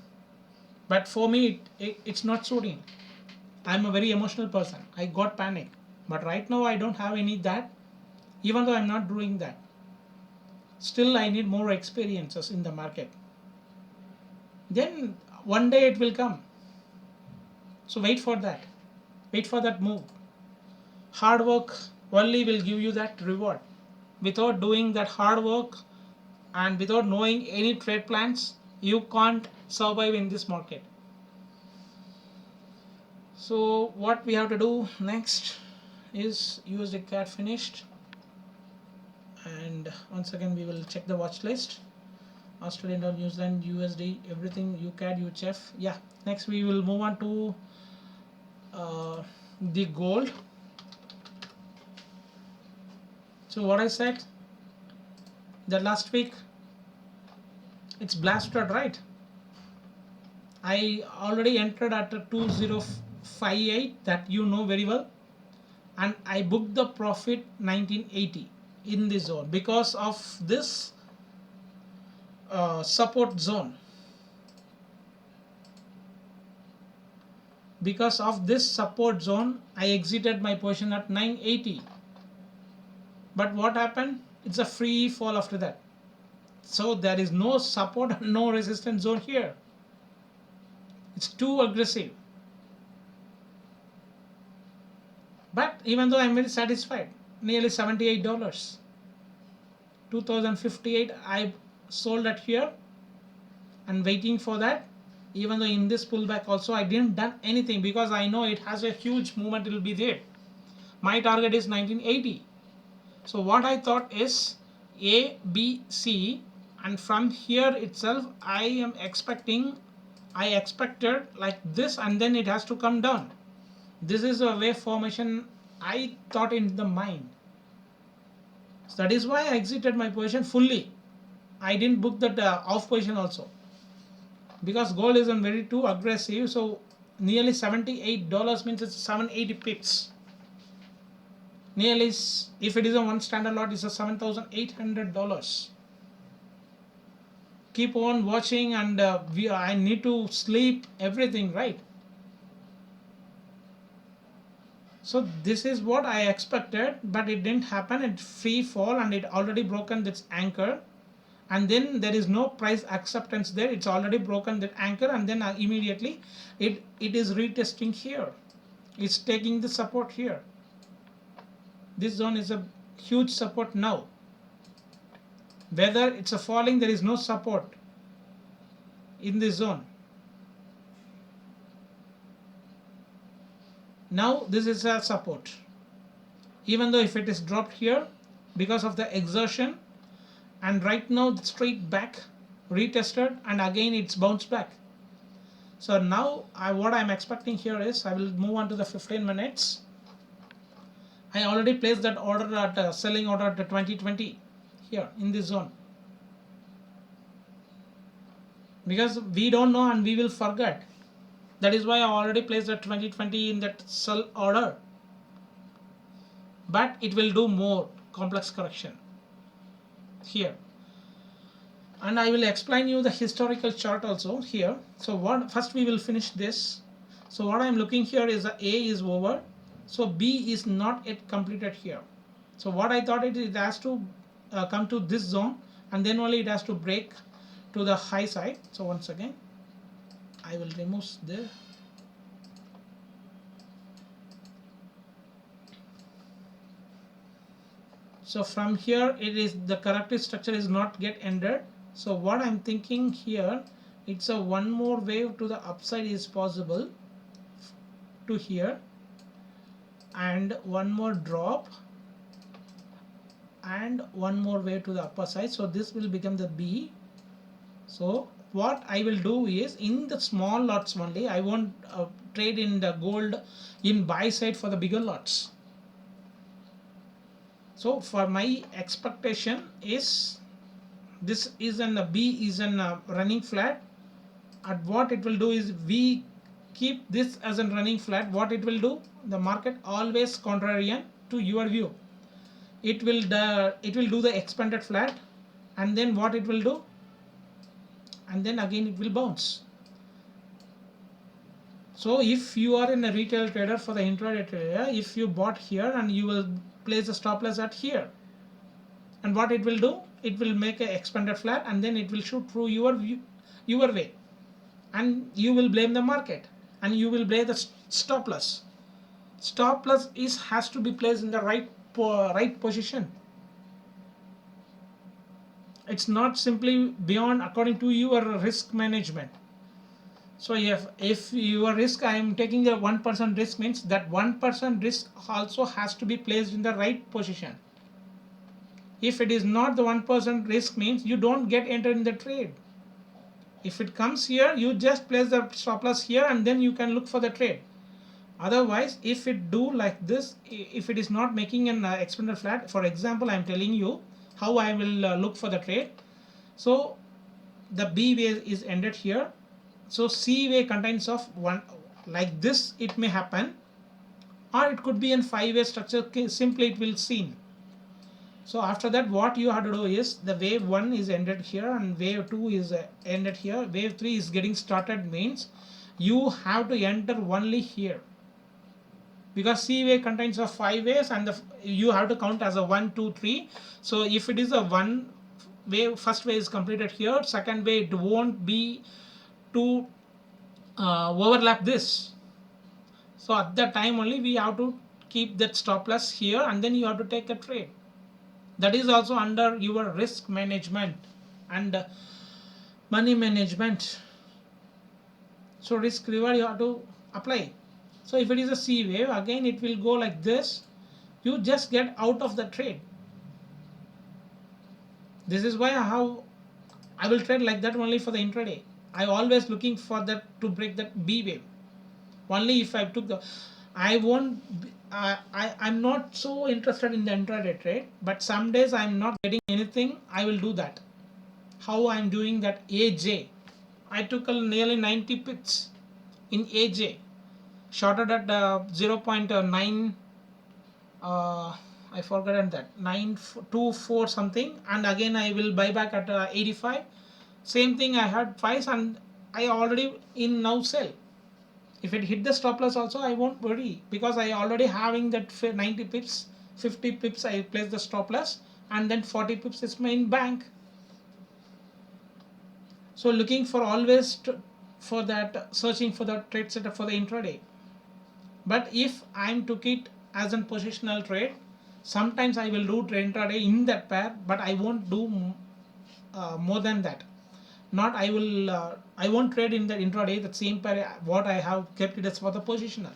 But for me, it's not suiting. I'm a very emotional person. I got panic. But right now I don't have any that. Even though I'm not doing that, still I need more experiences in the market. Then one day it will come. So wait for that. Wait for that move. Hard work only will give you that reward. Without doing that hard work and without knowing any trade plans, you can't survive in this market. So what we have to do next is USD CAD finished, and once again we will check the watch list. Australian dollar, New Zealand, USD, everything, UCAD, UHF. Yeah, next we will move on to the gold. So what I said the last week, it's blasted, right? I already entered at a 2058, that you know very well, and I booked the profit 1980 in this zone because of this support zone. Because of this support zone, I exited my position at 980. But what happened? It's a free fall after that. So there is no support and no resistance zone here. It's too aggressive. But even though I'm very satisfied, nearly $78, 2058, I sold at here and waiting for that. Even though in this pullback also I didn't done anything because I know it has a huge movement, it will be there. My target is 1980. So what I thought is A, B, C, and from here itself I expected like this, and then it has to come down. This is a wave formation I thought in the mind. So that is why I exited my position fully. I didn't book that off position also, because gold isn't very too aggressive. So nearly $78 means it's 780 pips. Nearly, if it is a one standard lot, it's a $7,800. Keep on watching, and I need to sleep, everything, right? So this is what I expected, but it didn't happen. It free fall and it already broken this anchor, and then there is no price acceptance there. It's already broken that anchor, and then immediately it is retesting here. It's taking the support here. This zone is a huge support now. Whether it's a falling, there is no support in this zone. Now this is a support. Even though if it is dropped here because of the exertion, and right now straight back, retested, and again it's bounced back. So now what I'm expecting here is I will move on to the 15 minutes. I already placed that order at selling order at 2020 here in this zone, because we don't know and we will forget. That is why I already placed a 2020 in that sell order. But it will do more complex correction here. And I will explain you the historical chart also here. So first we will finish this. So what I am looking here is A is over. So B is not yet completed here. So what I thought it has to come to this zone, and then only it has to break to the high side. So once again I will remove there. So from here it is the corrective structure is not yet ended. So what I'm thinking here, it's a one more wave to the upside is possible to here, and one more drop, and one more wave to the upper side. So this will become the B. So what I will do is, in the small lots only, I won't trade in the gold in buy side for the bigger lots. So for my expectation is, this is an B is an running flat, and what it will do is, we keep this as a running flat. What it will do, the market always contrarian to your view. It will do the expanded flat, and then what it will do, and then again it will bounce. So if you are in a retail trader, for the intraday trader, if you bought here and you will place a stop loss at here, and what it will do, it will make an expanded flat, and then it will shoot through your way, and you will blame the market, and you will blame the stop loss. Stop loss has to be placed in the right position. It's not simply beyond according to your risk management. So if your risk, I am taking the 1% risk, means that 1% risk also has to be placed in the right position. If it is not the 1% risk, means you don't get entered in the trade. If it comes here, you just place the stop loss here, and then you can look for the trade. Otherwise, if it do like this, if it is not making an exponential flat, for example, I'm telling you how I will look for the trade. So the B wave is ended here. So C wave contains of one like this. It may happen, or it could be in 5-way structure. Simply it will seen. So after that, what you have to do is the wave 1 is ended here and wave 2 is ended here. Wave 3 is getting started, means you have to enter only here, because C wave contains of 5 waves and you have to count as a 1, 2, 3. So if it is a one wave, first wave is completed here, second wave it won't be to overlap this. So at that time only we have to keep that stop loss here, and then you have to take a trade. That is also under your risk management and money management. So risk reward you have to apply. So if it is a C wave, again it will go like this. You just get out of the trade. This is why I will trade like that only for the intraday. I always looking for that to break that B wave. Only if I took the, I won't. I'm not so interested in the intraday trade. But some days I'm not getting anything. I will do that. How I'm doing that AJ. I took nearly 90 pips in AJ. Shorted at 0.9. I forgot that 924 something, and again I will buy back at 85. Same thing I had twice, and I already in now sell. If it hit the stop loss also, I won't worry, because I already having that 90 pips, 50 pips I place the stop loss, and then 40 pips is my in bank. So looking for always for that, searching for the trade setup for the intraday. But if I'm took it as a positional trade, sometimes I will do intraday in that pair, but I won't do more than that. Not I won't trade in the intraday the same pair what I have kept it as for the positional.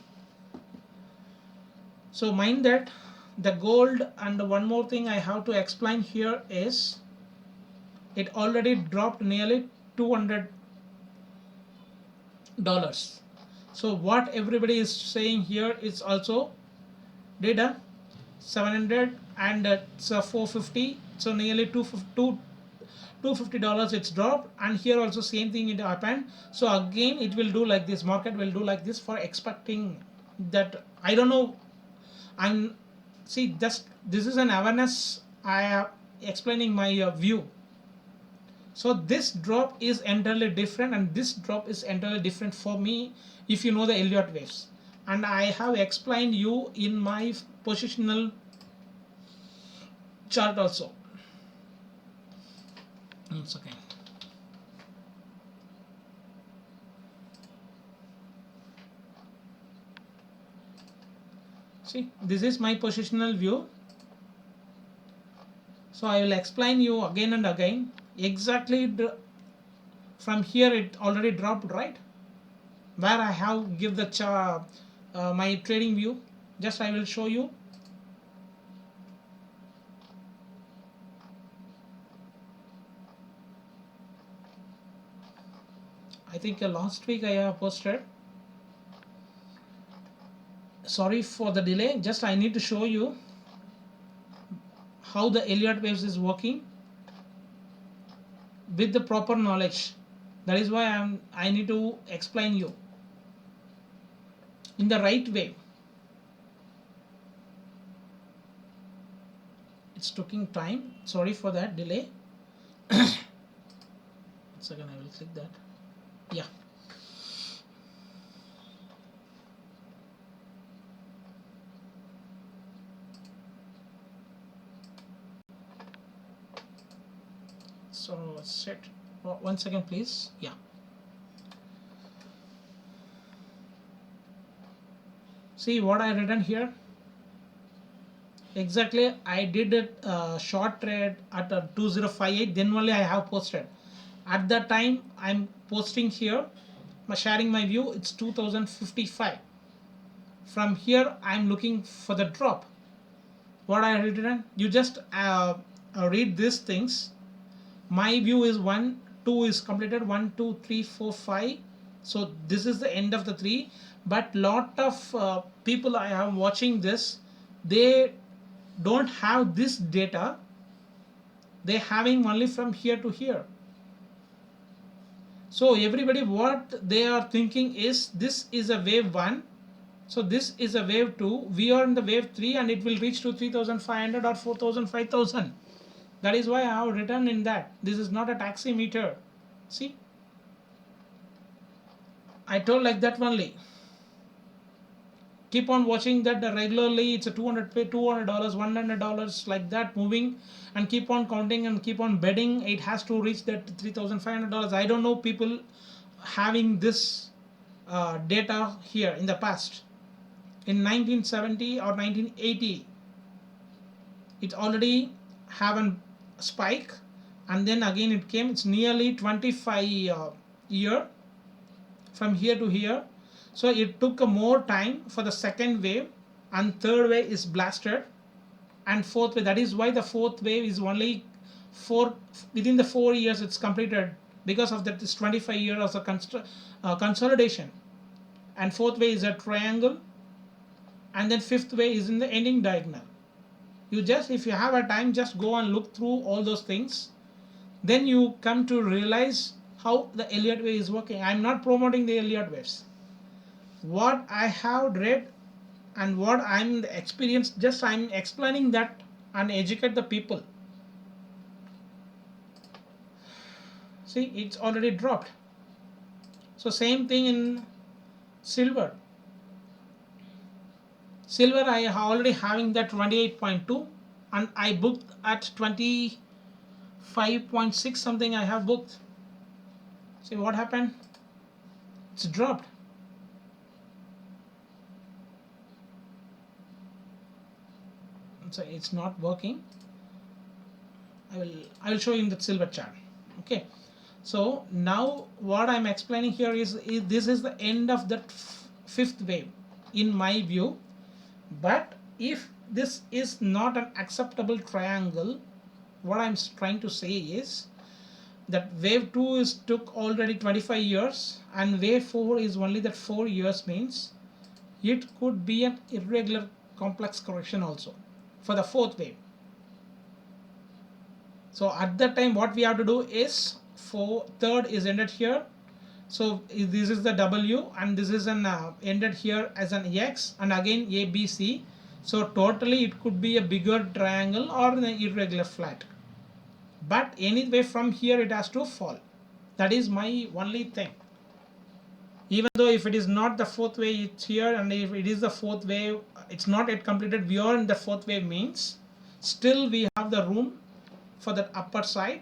So mind that the gold, and one more thing I have to explain here is it already dropped nearly $200. So what everybody is saying here is also did a 700 and it's a 450, so nearly $250 it's dropped, and here also same thing it happened. So again it will do like this, market will do like this for expecting that. I don't know, I'm see just this is an awareness, I am explaining my view. So this drop is entirely different, and this drop is entirely different for me if you know the Elliott waves, and I have explained you in my positional chart also. It's okay. See, this is my positional view. So I will explain you again and again. Exactly from here it already dropped, right? Where I have give the my trading view. Just I will show you. I think last week I have posted. Sorry for the delay. Just I need to show you how the Elliott waves is working with the proper knowledge. That is why I need to explain you in the right way. It's taking time. Sorry for that delay. 1 second, I will click that. Yeah. So set 1 second please. Yeah. See what I written here. Exactly, I did a short trade at 2058. Then only I have posted. At that time, I'm posting here, sharing my view. It's 2055. From here, I'm looking for the drop. What I written? You just read these things. My view is 1, 2 is completed. 1, 2, 3, 4, 5. So this is the end of the 3, but lot of people I am watching this, they don't have this data, they having only from here to here. So everybody what they are thinking is this is a wave 1, so this is a wave 2, we are in the wave 3 and it will reach to 3500 or 4000, 5000. That is why I have written in that this is not a taximeter. See, I told like that only. Keep on watching that regularly. It's a $200, $100 like that moving, and keep on counting and keep on betting. It has to reach that $3,500. I don't know people having this data here in the past. In 1970 or 1980, it already have a spike, and then again it came. It's nearly 25 year from here to here. So it took a more time for the second wave, and third wave is blasted, and fourth wave. That is why the fourth wave is only within the 4 years it's completed, because of that this 25 years of consolidation. And fourth wave is a triangle, and then fifth wave is in the ending diagonal. You just, if you have a time, just go and look through all those things, then you come to realize how the Elliott wave is working. I'm not promoting the Elliott waves. What I have read and what I'm experienced, just I'm explaining that and educate the people. See, it's already dropped. So same thing in silver. Silver I already having that 28.2, and I booked at 25.6 something I have booked. See what happened? It's dropped. So it's not working. I will show you in the silver chart. Okay, so now what I'm explaining here is this is the end of that fifth wave in my view. But if this is not an acceptable triangle, what I'm trying to say is that wave 2 is took already 25 years, and wave 4 is only that 4 years, means it could be an irregular complex correction also for the fourth wave. So at that time what we have to do is, third is ended here, so this is the W, and this is an ended here as an X, and again ABC. So totally it could be a bigger triangle or an irregular flat, but anyway from here it has to fall. That is my only thing. Even though if it is not the fourth wave, it's here, and if it is the fourth wave, it's not yet completed, we are in the fourth wave, means still we have the room for that upper side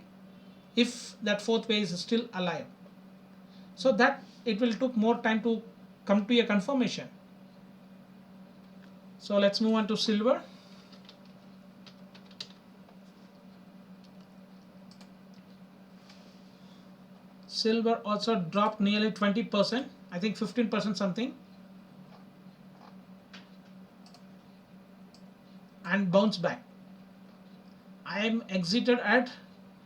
if that fourth wave is still alive. So that it will took more time to come to a confirmation. So let's move on to silver. Silver also dropped nearly 20%, I think 15% something, and bounced back. I am exited at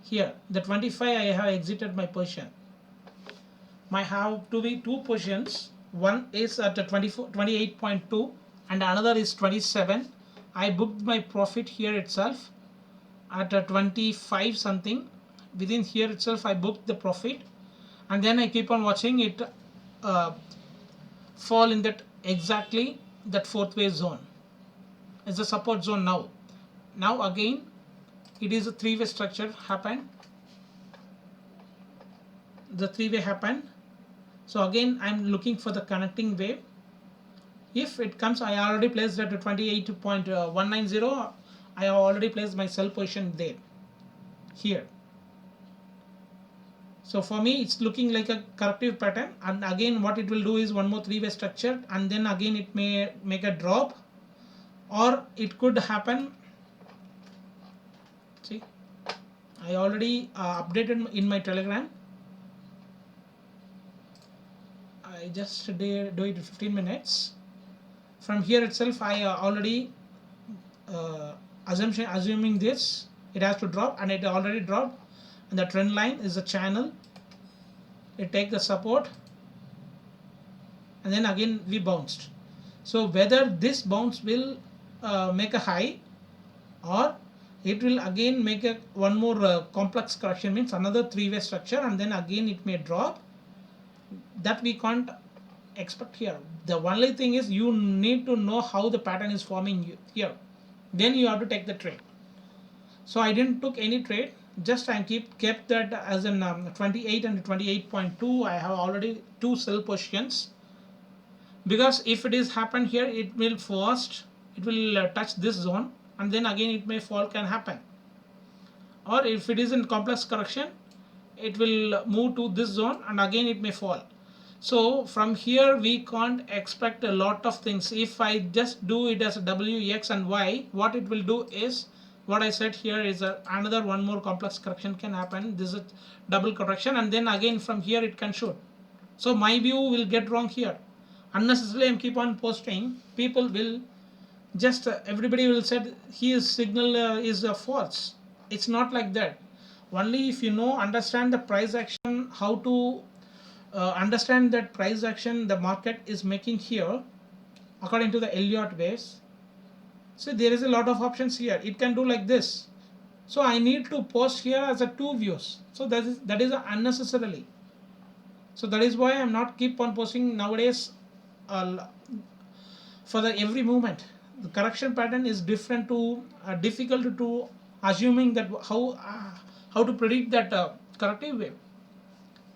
here, the 25. I have exited my position. My have to be two positions. One is at 28.2 and another is 27. I booked my profit here itself at 25 something. Within here itself I booked the profit, and then I keep on watching it fall in that exactly that fourth wave zone. It's a support zone now. Now again it is a three-way structure happened. The three-way happened. So again I'm looking for the connecting wave. If it comes, I already placed at 28.190. I have already placed my sell position there, here. So for me it's looking like a corrective pattern, and again what it will do is one more three-way structure, and then again it may make a drop, or it could happen. See, I already updated in my Telegram. I just do it in 15 minutes. From here itself I already assuming this it has to drop, and it already dropped, and the trend line is a channel. It take the support, and then again we bounced. So whether this bounce will make a high, or it will again make a one more complex correction, means another three-way structure, and then again it may drop, that we can't expect here. The only thing is you need to know how the pattern is forming here, then you have to take the trade. So I didn't took any trade, just I kept that as in 28 and 28.2. I have already two sell positions, because if it is happened here, it will first it will touch this zone, and then again it may fall can happen, or if it is in complex correction, it will move to this zone and again it may fall. So from here we can't expect a lot of things. If I just do it as a W, X and Y, what it will do is what I said here is another one more complex correction can happen. This is double correction, and then again from here it can shoot. So my view will get wrong here. Unnecessarily I keep on posting, people will just everybody will say his signal is false. It's not like that. Only if you know, understand the price action, how to understand that price action the market is making here according to the Elliott waves. So there is a lot of options here, it can do like this. So I need to post here as a two views, so that is unnecessarily. So that is why I'm not keep on posting nowadays for the every movement. The correction pattern is different to difficult to assuming that how to predict that corrective wave.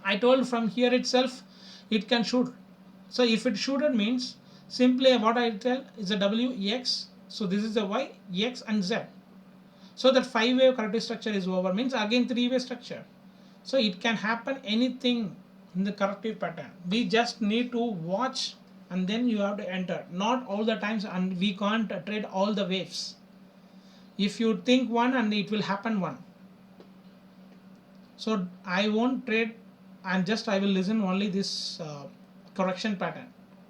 I told from here itself it can shoot. So if it shooted means simply what I tell is a W, X. So this is the Y, X and Z. So that 5-wave corrective structure is over, means again 3-way structure. So it can happen anything in the corrective pattern. We just need to watch and then you have to enter. Not all the times, and we can't trade all the waves. If you think one and it will happen one. So I won't trade, and just I will listen only this correction pattern.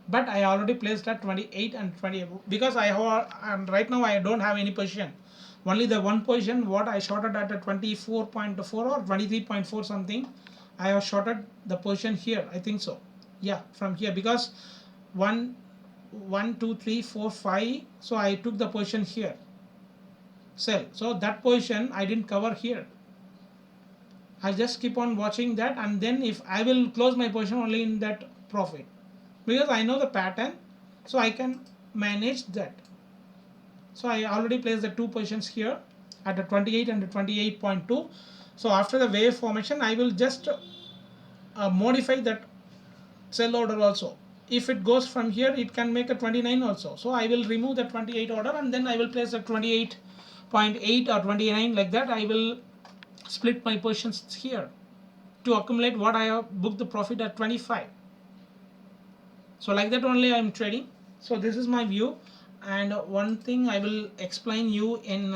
But I already placed at 28 and 20 because I have, and right now I don't have any position. Only the one position what I shorted at a 24.4 or 23.4 something. I have shorted the position here. I think so. Yeah, from here, because 1, 2, 3, 4, 5. So I took the position here. Sell. So that position I didn't cover here. I'll just keep on watching that, and then if I will close my position only in that profit, because I know the pattern, so I can manage that. So I already placed the two positions here at the 28 and the 28.2. So after the wave formation, I will just modify that sell order also. If it goes from here, it can make a 29 also. So I will remove the 28 order, and then I will place a 28.8 or 29 like that. I will split my positions here to accumulate what I have booked the profit at 25. So like that only I am trading. So this is my view, and one thing I will explain you in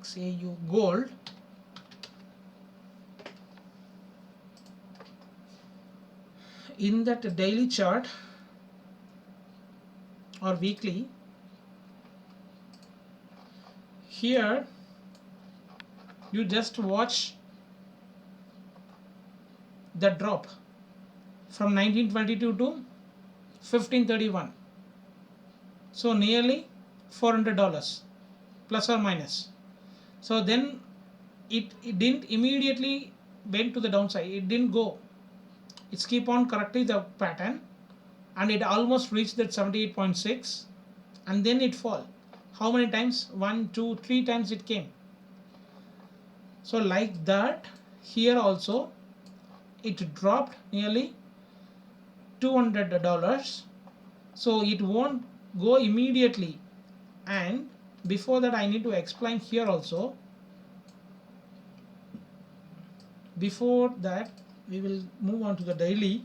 XAU gold. In that daily chart or weekly, here you just watch the drop from 1922 to 1531. So nearly $400 plus or minus. So then it didn't immediately went to the downside. It didn't go. It's keep on correcting the pattern, and it almost reached that 78.6, and then it fall. How many times? 1, 2, 3 times it came. So like that here also it dropped nearly $200. So it won't go immediately, and before that I need to explain here also. Before that we will move on to the daily.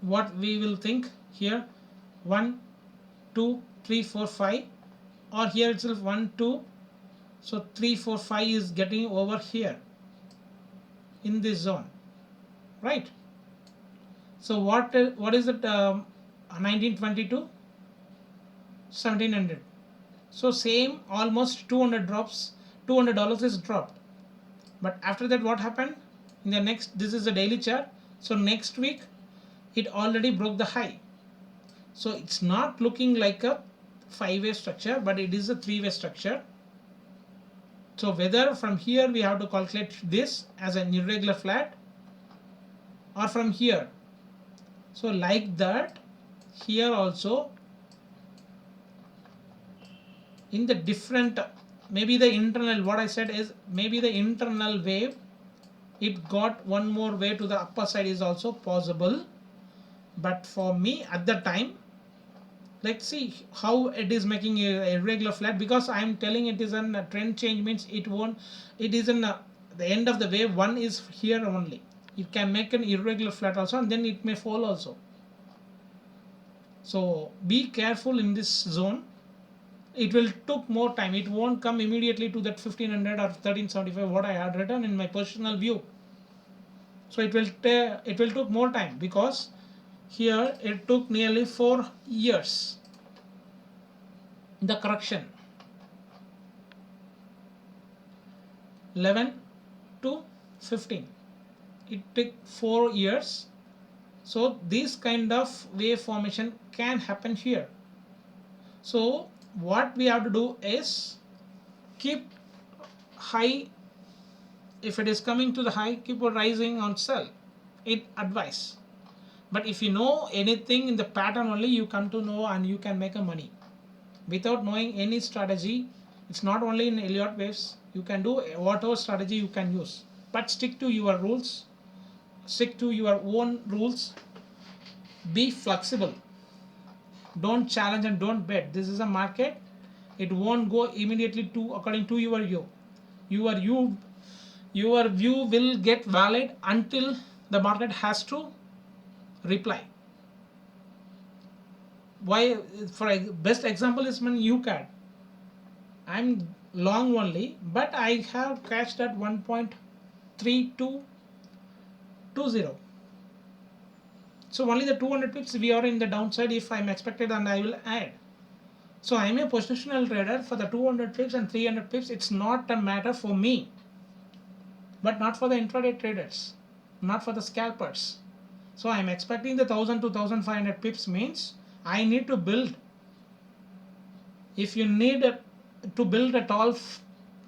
What we will think here, 1, 2, 3, 4, 5, or here itself 1, 2. So 3, 4, 5 is getting over here in this zone, right? So what is it? 1922, 1700. So same almost 200 drops, $200 is dropped. But after that what happened? In the next, this is a daily chart. So next week it already broke the high. So it's not looking like a 5-way structure, but it is a 3-way structure. So whether from here we have to calculate this as an irregular flat, or from here. So like that, here also in the different, maybe the internal, what I said is maybe the internal wave, it got one more wave to the upper side is also possible. But for me at the time, let's see how it is making a irregular flat, because I am telling it is a trend change, means it won't, it is in the end of the wave one is here only. It can make an irregular flat also, and then it may fall also. So be careful in this zone. It will took more time. It won't come immediately to that 1500 or 1375 what I had written in my personal view. So it will took more time, because here it took nearly 4 years, the correction, 11 to 15, it took 4 years. So this kind of wave formation can happen here. So what we have to do is keep high. If it is coming to the high, keep on rising on sell, it advice. But if you know anything in the pattern only, you come to know and you can make a money. Without knowing any strategy, it's not only in Elliott waves, you can do whatever strategy you can use, but stick to your rules, stick to your own rules, be flexible, don't challenge and don't bet. This is a market, it won't go immediately to according to your view. Your view will get valid until the market has to reply. Why? For a best example is when UCAD, I'm long only, but I have cashed at 1.3220. So only the 200 pips we are in the downside if I'm expected, and I will add. So I'm a positional trader for the 200 pips and 300 pips. It's not a matter for me, but not for the intraday traders, not for the scalpers. So I'm expecting the 1000 to 1500 pips, means I need to build. If you need to build a tall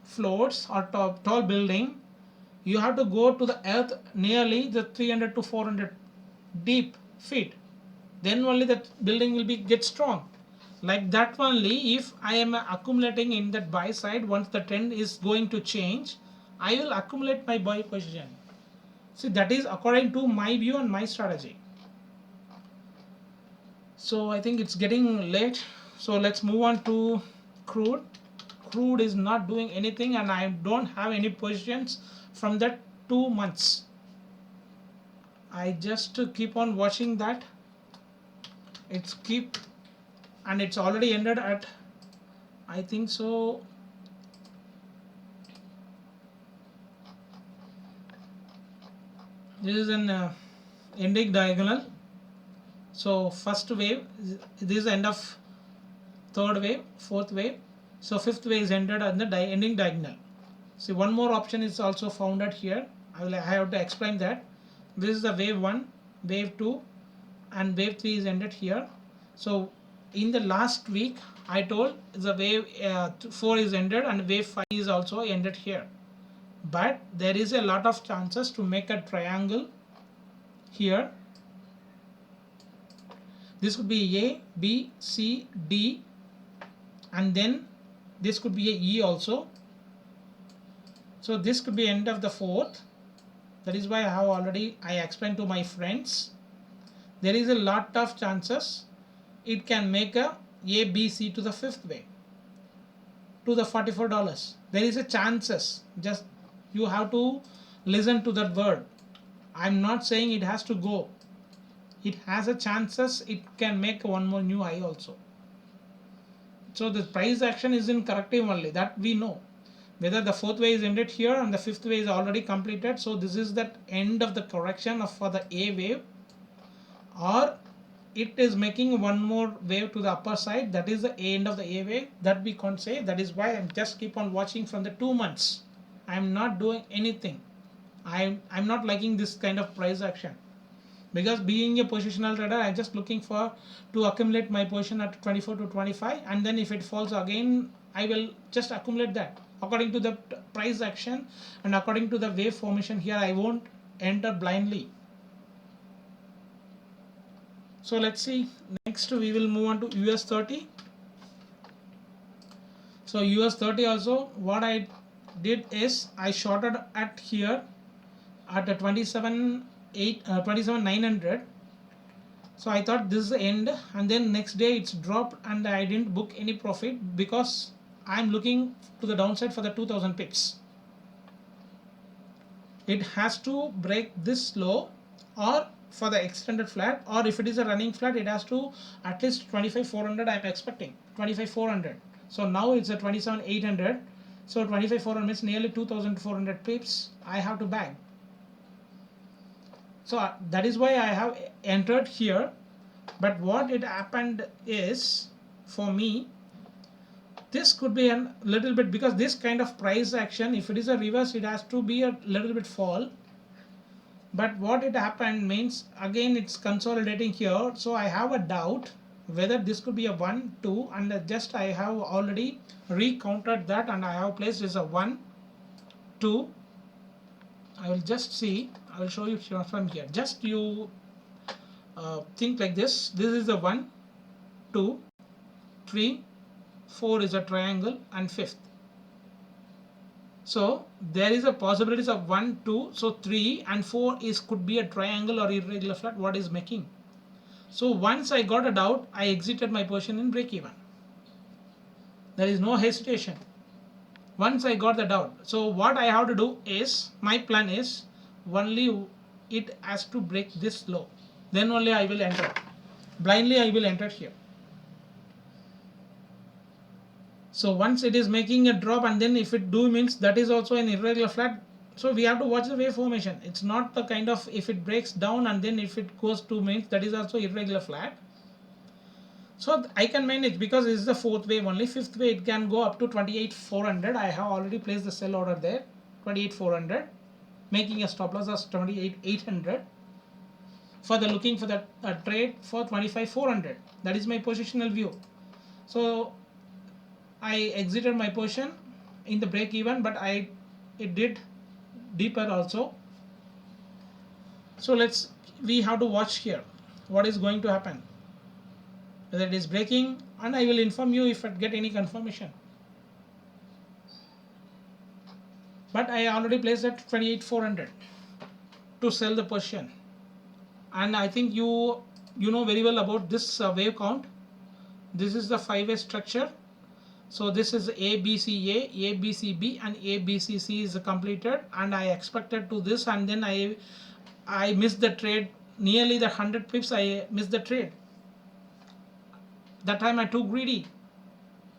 floors or tall building, you have to go to the earth nearly the 300 to 400 deep feet. Then only that building will get strong. Like that only, if I am accumulating in that buy side, once the trend is going to change, I will accumulate my buy position. See, that is according to my view and my strategy. So I think it's getting late, so let's move on to crude. Crude is not doing anything, and I don't have any positions from that 2 months. I just keep on watching that. It's and it's already ended at, I think so, this is an ending diagonal. So first wave, this is end of third wave, fourth wave. So fifth wave is ended at the ending diagonal. See, one more option is also founded here. I have to explain that. This is the wave 1, wave 2, and wave 3 is ended here. So in the last week I told the wave 4 is ended and wave 5 is also ended here. But there is a lot of chances to make a triangle here. This could be A, B, C, D, and then this could be a E also. So this could be end of the fourth. That is why I explained to my friends, there is a lot of chances it can make a B, C to the fifth way, to the $44. There is a chances. Just you have to listen to that word. I'm not saying it has to go. It has a chances it can make one more new high also. So the price action is in corrective only, that we know. Whether the fourth wave is ended here and the fifth wave is already completed, so this is the end of the correction for the A wave, or it is making one more wave to the upper side, that is the end of the A wave, that we can't say. That is why I'm just keep on watching from the 2 months. I'm not doing anything. I'm not liking this kind of price action, because being a positional trader, I'm just looking for to accumulate my position at 24 to 25, and then if it falls again, I will just accumulate that according to the price action and according to the wave formation. Here I won't enter blindly. So let's see, next we will move on to US 30. So US 30 also, what I did is I shorted at here at a 27,900. So I thought this is the end, and then next day it's dropped and I didn't book any profit because I'm looking to the downside for the 2000 pips. It has to break this low, or for the extended flat, or if it is a running flat, it has to at least 25,400. I'm expecting 25,400. So now it's at 27,800. So 25,400 means nearly 2,400 pips I have to bag. So that is why I have entered here. But what it happened is, for me, this could be a little bit, because this kind of price action, if it is a reverse, it has to be a little bit fall. But what it happened means, again it's consolidating here, so I have a doubt whether this could be a 1 2, and just I have already recounted that, and I have placed as a 1 2. I will just see, I will show you from here. Just you think like this. This is the 1 2 3 4 is a triangle, and 5th. So there is a possibilities of 1 2, so 3 and 4 is could be a triangle or irregular flat what is making. So once I got a doubt, I exited my position in break even. There is no hesitation. Once I got the doubt, so what I have to do is, my plan is only it has to break this low, then only I will enter. Blindly I will enter here. So once it is making a drop, and then if it do means that is also an irregular flat. So we have to watch the wave formation. It's not the kind of, if it breaks down and then if it goes to means that is also irregular flat. So I can manage, because this is the 4th wave only. 5th wave it can go up to 28,400. I have already placed the sell order there, 28,400, making a stop loss as 28,800 for the looking for the trade for 25,400. That is my positional view. So I exited my position in the break even, but it did deeper also. So we have to watch here what is going to happen, whether it is breaking, and I will inform you if I get any confirmation. But I already placed at 28,400 to sell the position, and I think you know very well about this wave count. This is the 5-way structure. So this is ABCA, ABCB, and ABCC is completed, and I expected to this, and then I missed the trade, nearly the 100 pips I missed the trade. That time I too greedy.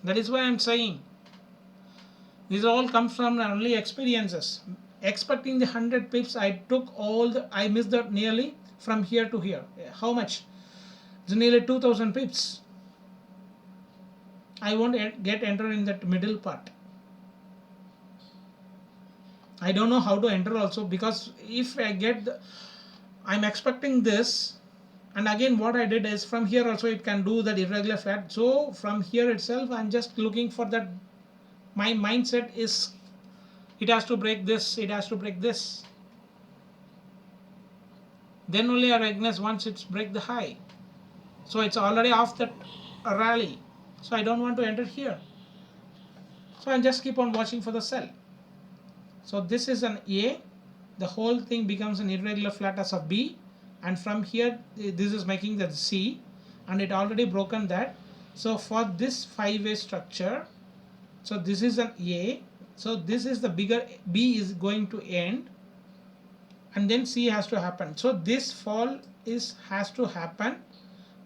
That is why I'm saying these all come from only experiences. Expecting the 100 pips, I missed the nearly from here to here. How much? It's nearly 2,000 pips. I won't get enter in that middle part. I don't know how to enter also, because if I get I'm expecting this, and again what I did is from here also it can do that irregular flat. So from here itself I'm just looking for that. My mindset is it has to break this, it has to break this. Then only I recognize once it's break the high. So it's already off that rally. So I don't want to enter here. So I just keep on watching for the sell. So this is an A. The whole thing becomes an irregular flat as a B. And from here, this is making the C. And it already broken that. So for this 5-way structure, so this is an A. So this is the bigger, B is going to end. And then C has to happen. So this fall has to happen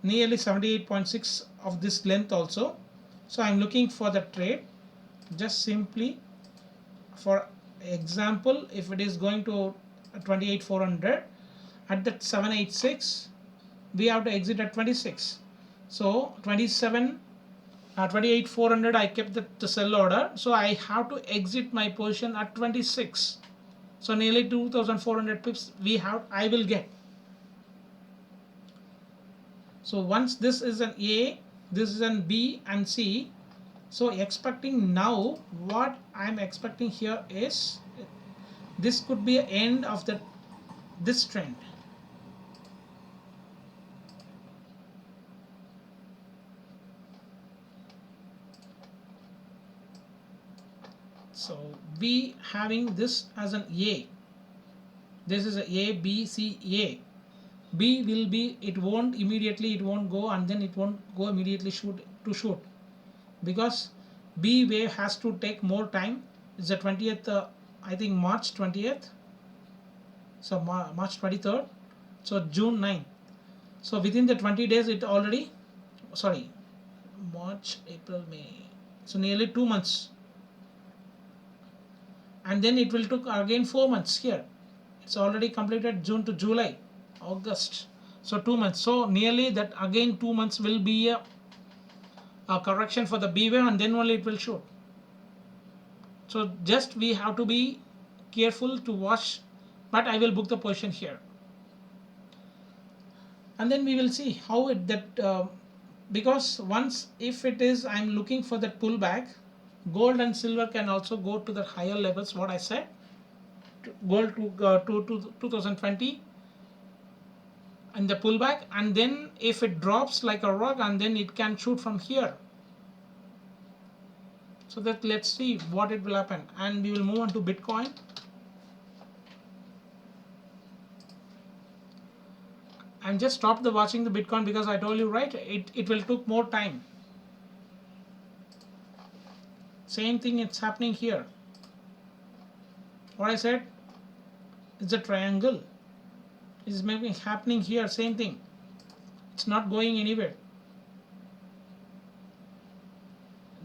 nearly 78.6 of this length also. So I'm looking for the trade. Just simply for example, if it is going to 28,400 at that 786, we have to exit at 26. So 27, 28 400 I kept the sell order, so I have to exit my position at 26. So nearly 2400 pips I will get. So once this is an A, this is an B and C. So expecting now, what I'm expecting here is this could be an end of this trend. So we having this as an A. This is a B, C, A. B will be, it won't go, and then it won't go immediately shoot, because B wave has to take more time. It's the 20th, I think March 20th. So March 23rd. So June 9th. So within the 20 days it already, sorry, March, April, May. So nearly 2 months. And then it will took again 4 months here. It's already completed June to July, August. So 2 months. So nearly that again 2 months will be a correction for the B wave, and then only it will shoot. So just we have to be careful to watch, but I will book the position here. And then we will see how it because once if it is, I'm looking for that pullback, gold and silver can also go to the higher levels, what I said, gold to 2020 and the pullback, and then if it drops like a rock, and then it can shoot from here. So that let's see what it will happen, and we will move on to Bitcoin. I'm just stopped the watching the Bitcoin because I told you, right, it will took more time. Same thing it's happening here. What I said, it's a triangle. It's maybe happening here, same thing. It's not going anywhere.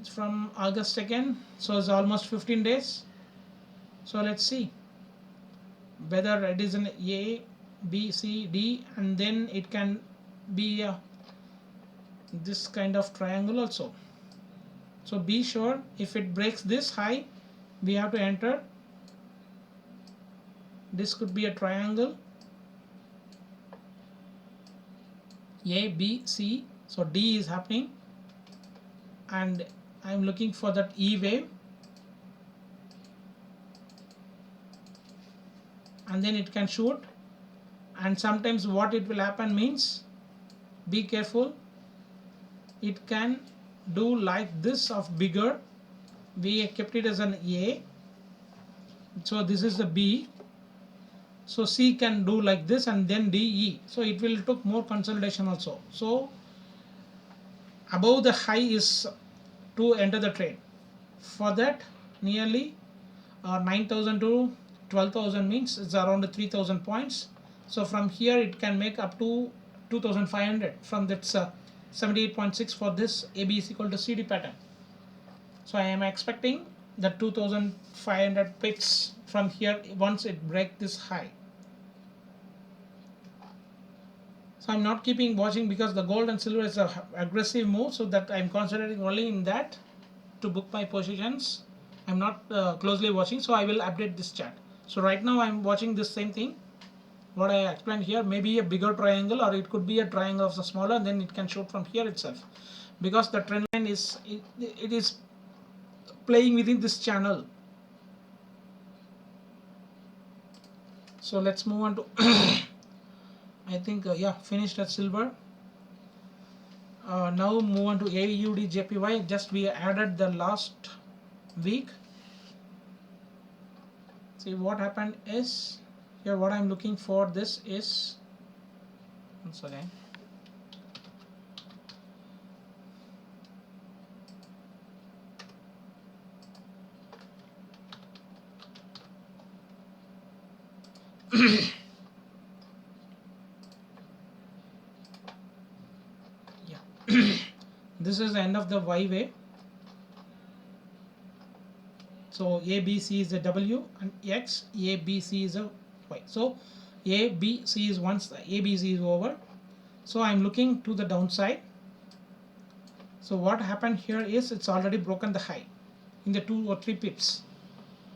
It's from August 2nd, so it's almost 15 days. So let's see whether it is an A, B, C, D, and then it can be this kind of triangle also. So be sure, if it breaks this high, we have to enter. This could be a triangle, A, B, C. So D is happening, and I'm looking for that E wave, and then it can shoot. And sometimes what it will happen means, be careful, it can do like this of bigger. We kept it as an A, so this is the B. So C can do like this, and then D, E. So it will took more consolidation also. So above the high is to enter the trade. For that, nearly 9,000 to 12,000 means it's around 3,000 points. So from here it can make up to 2,500 from that 78.6 for this AB is equal to CD pattern. So I am expecting that 2,500 pips from here once it break this high. So I'm not keeping watching because the gold and silver is a aggressive move, so that I'm concentrating only in that to book my positions. I'm not closely watching, so I will update this chart. So right now I'm watching this same thing, what I explained here, maybe a bigger triangle, or it could be a triangle of the smaller, and then it can shoot from here itself, because the trend line is it is playing within this channel. So let's move on to I think yeah, finished at silver. Now move on to AUD JPY. Just we added the last week. See what happened is, here what I'm looking for this is, once again, this is the end of the Y wave. So ABC is a W and X, ABC is a Y. So ABC is, once the ABC is over, So I'm looking to the downside. So what happened here is it's already broken the high in the 2 or 3 pips.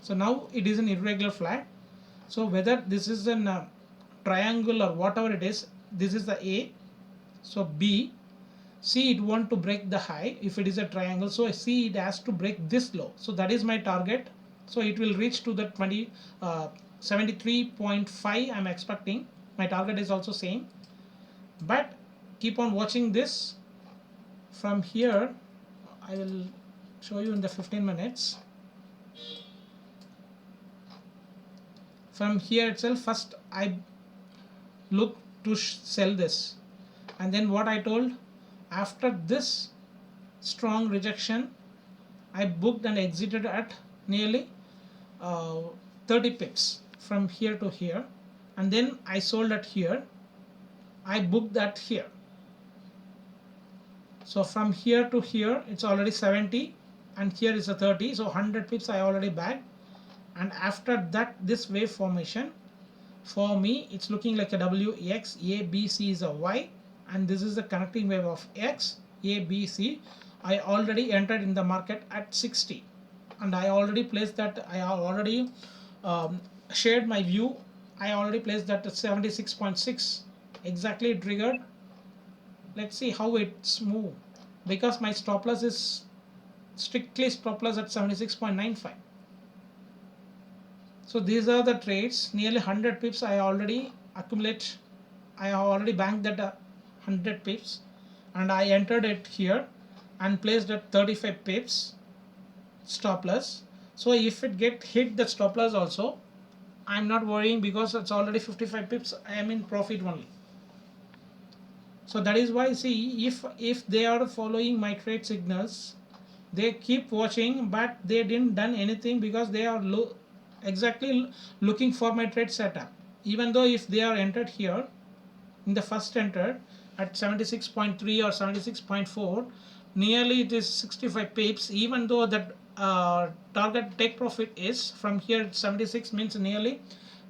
So now it is an irregular flag. So whether this is an triangle or whatever it is, this is the A. So B, C, it want to break the high if it is a triangle. So C, it has to break this low. So that is my target. So it will reach to the 73.5 I'm expecting. My target is also same. But keep on watching this. From here, I will show you in the 15 minutes. From here itself, first I look to sell this, and then what I told, after this strong rejection, I booked and exited at nearly 30 pips from here to here, and then I sold at here. I booked that here. So from here to here it's already 70, and here is a 30, so 100 pips I already bagged. And after that, this wave formation, for me it's looking like a W, X, A, B, C is a Y, and this is the connecting wave of X, A, B, C. I already entered in the market at 60, and I already placed that, I already shared my view. I already placed that at 76.6, exactly triggered. Let's see how it's moved, because my stop loss is strictly stop loss at 76.95. So these are the trades, nearly 100 pips I already accumulate. I have already banked that 100 pips, and I entered it here and placed at 35 pips stop loss. So if it get hit the stop loss also, I'm not worrying, because it's already 55 pips, I am in profit only. So that is why, see, if they are following my trade signals, they keep watching, but they didn't done anything, because they are exactly looking for my trade setup. Even though if they are entered here in the first entered at 76.3 or 76.4, nearly it is 65 pips. Even though that target take profit is from here 76, means nearly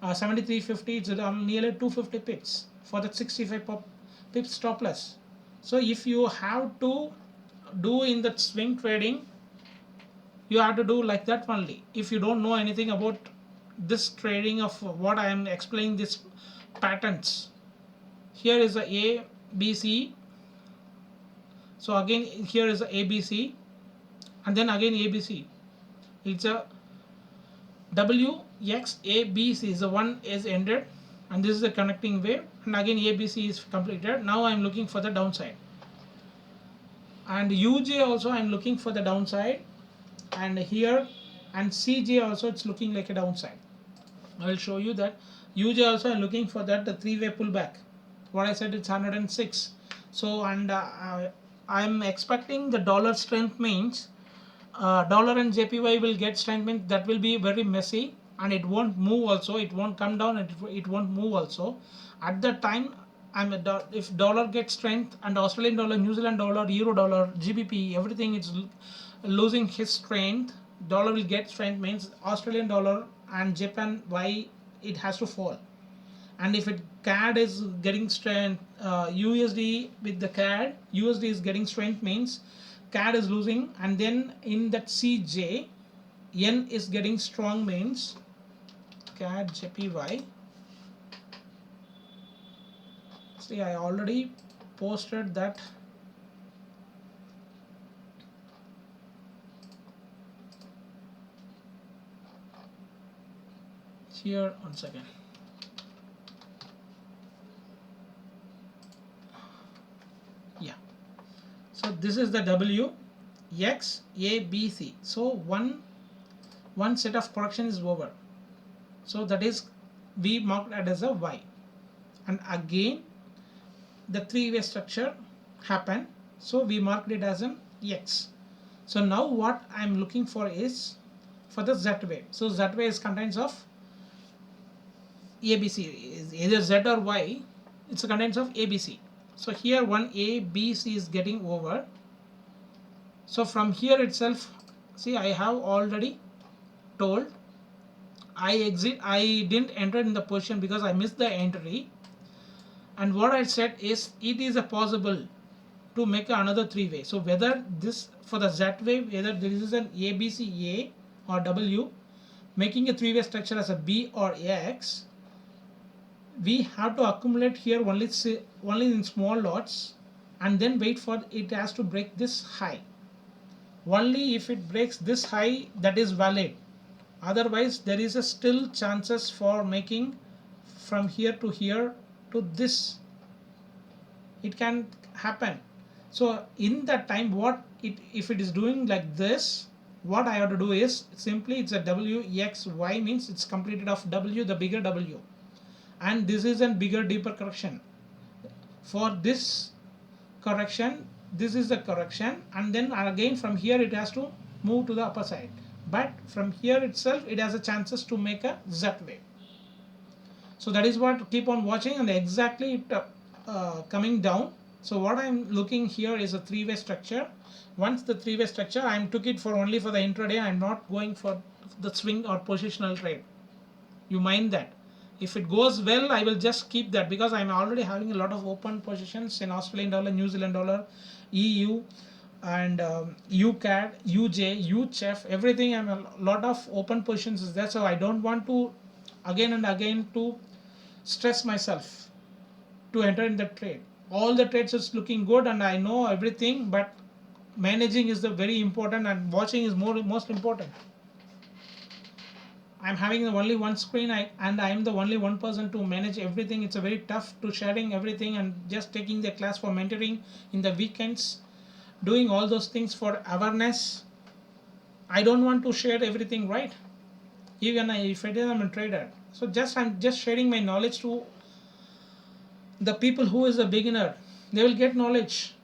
73.50, it's nearly 250 pips for that 65 pips stop loss. So if you have to do in the swing trading, you have to do like that only. If you don't know anything about this trading of what I am explaining, this patterns, here is a B, C. So again here is a B, C, and then again A, B, C. It's a W, X, A, B, C is the one is ended, and this is the connecting wave, and again A, B, C is completed. Now I am looking for the downside, and UJ also I am looking for the downside, and here and CJ also it's looking like a downside. I will show you that UJ also I'm looking for that the three-way pullback. What I said, it's 106. So and I'm expecting the dollar strength, means dollar and JPY will get strength, means that will be very messy, and it won't move also, it won't come down, and it won't move also. At that time, if dollar gets strength, and Australian dollar, New Zealand dollar, Euro dollar, GBP, everything is losing his strength, dollar will get strength, means Australian dollar and Japan, why it has to fall. And if it CAD is getting strength, USD with the CAD, USD is getting strength, means CAD is losing, and then in that CJ, yen is getting strong, means CAD JPY. See, I already posted that. Here, one second. Yeah. So this is the W, X, A, B, C. So one set of correction is over. So that is we marked it as a Y, and again the three-way structure happened. So we marked it as an X. So now what I'm looking for is for the Z wave. So Z wave is contains of ABC, is either Z or Y. It's a contents of ABC. So here one A, B, C is getting over. So from here itself, see, I have already told I didn't enter in the position because I missed the entry. and what I said is it is a possible to make another three-way. So whether this for the Z wave, whether this is an ABC A or W, making a three-way structure as a B or X, we have to accumulate here only in small lots, and then wait for it has to break this high. Only if it breaks this high, that is valid. Otherwise there is a still chances for making from here to this. It can happen. So in that time, if it is doing like this, what I have to do is simply it's a W X Y, means it's completed of W, the bigger W, and this is a bigger deeper correction. For this correction, this is the correction, and then again from here it has to move to the upper side, but from here itself it has a chances to make a Z wave. So that is what, keep on watching, and exactly it coming down. So what I'm looking here is a three-way structure. Once the three-way structure, I took it for only for the intraday. I'm not going for the swing or positional trade. You mind that. If it goes well, I will just keep that, because I'm already having a lot of open positions in Australian dollar, New Zealand dollar, EU, and UCAD, UJ, UCHF, everything. I'm a lot of open positions is there, so I don't want to again and again to stress myself to enter in the trade. All the trades is looking good and I know everything, but managing is the very important, and watching is most important. I'm having only one screen, and I am the only one person to manage everything. It's a very tough to sharing everything and just taking the class for mentoring in the weekends, doing all those things for awareness. I don't want to share everything, right? Even if I'm a trader. So I'm just sharing my knowledge to the people who is a beginner. They will get knowledge,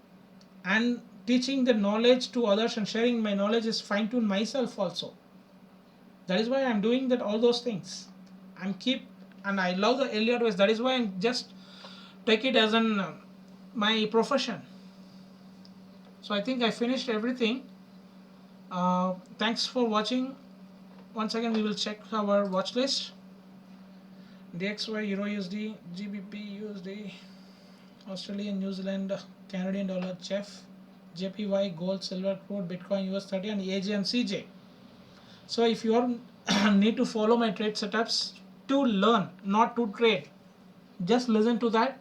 and teaching the knowledge to others and sharing my knowledge is fine tune myself also. That is why I'm doing that, all those things. And I love the Elliott waves. That is why I'm just take it as an my profession. So I think I finished everything. Thanks for watching. Once again, we will check our watch list. DXY, Euro USD, GBP USD, Australian, New Zealand, Canadian dollar, CHF, JPY, gold, silver, crude, Bitcoin, US30, and AJ and CJ. So if you are need to follow my trade setups to learn, not to trade, just listen to that.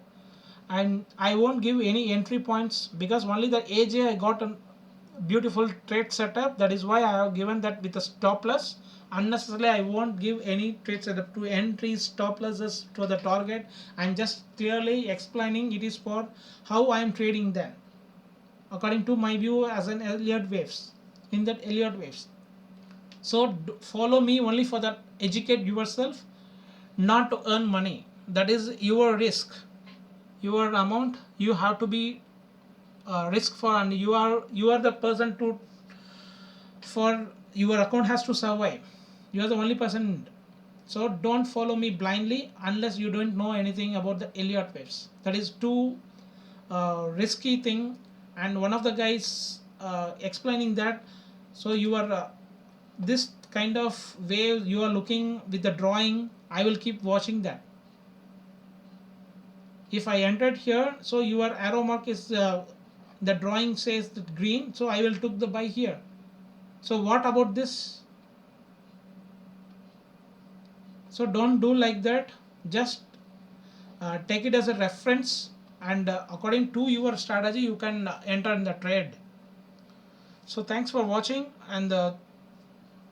And I won't give any entry points, because only the AJ I got a beautiful trade setup. That is why I have given that with a stop loss. Unnecessarily I won't give any trade setup to entries, stop losses to the target. I'm just clearly explaining it is for how I am trading then, according to my view as an Elliott waves, in that Elliott waves. So follow me only for that, educate yourself, not to earn money. That is your risk, your amount you have to be risk for, and you are the person to, for your account has to survive. You are the only person. So don't follow me blindly unless you don't know anything about the Elliott waves. That is too risky thing. And one of the guys explaining that. So you are this kind of wave you are looking with the drawing. I will keep watching that. If I entered here, so your arrow mark is the drawing says that green, so I will took the buy here. So what about this? So don't do like that. Just take it as a reference, and according to your strategy you can enter in the trade. So thanks for watching, and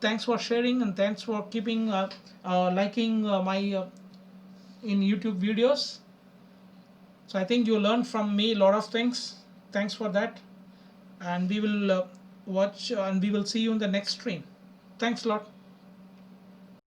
thanks for sharing, and thanks for keeping liking my in YouTube videos. So I think you learned from me a lot of things. Thanks for that, and we will watch and we will see you in the next stream. Thanks a lot.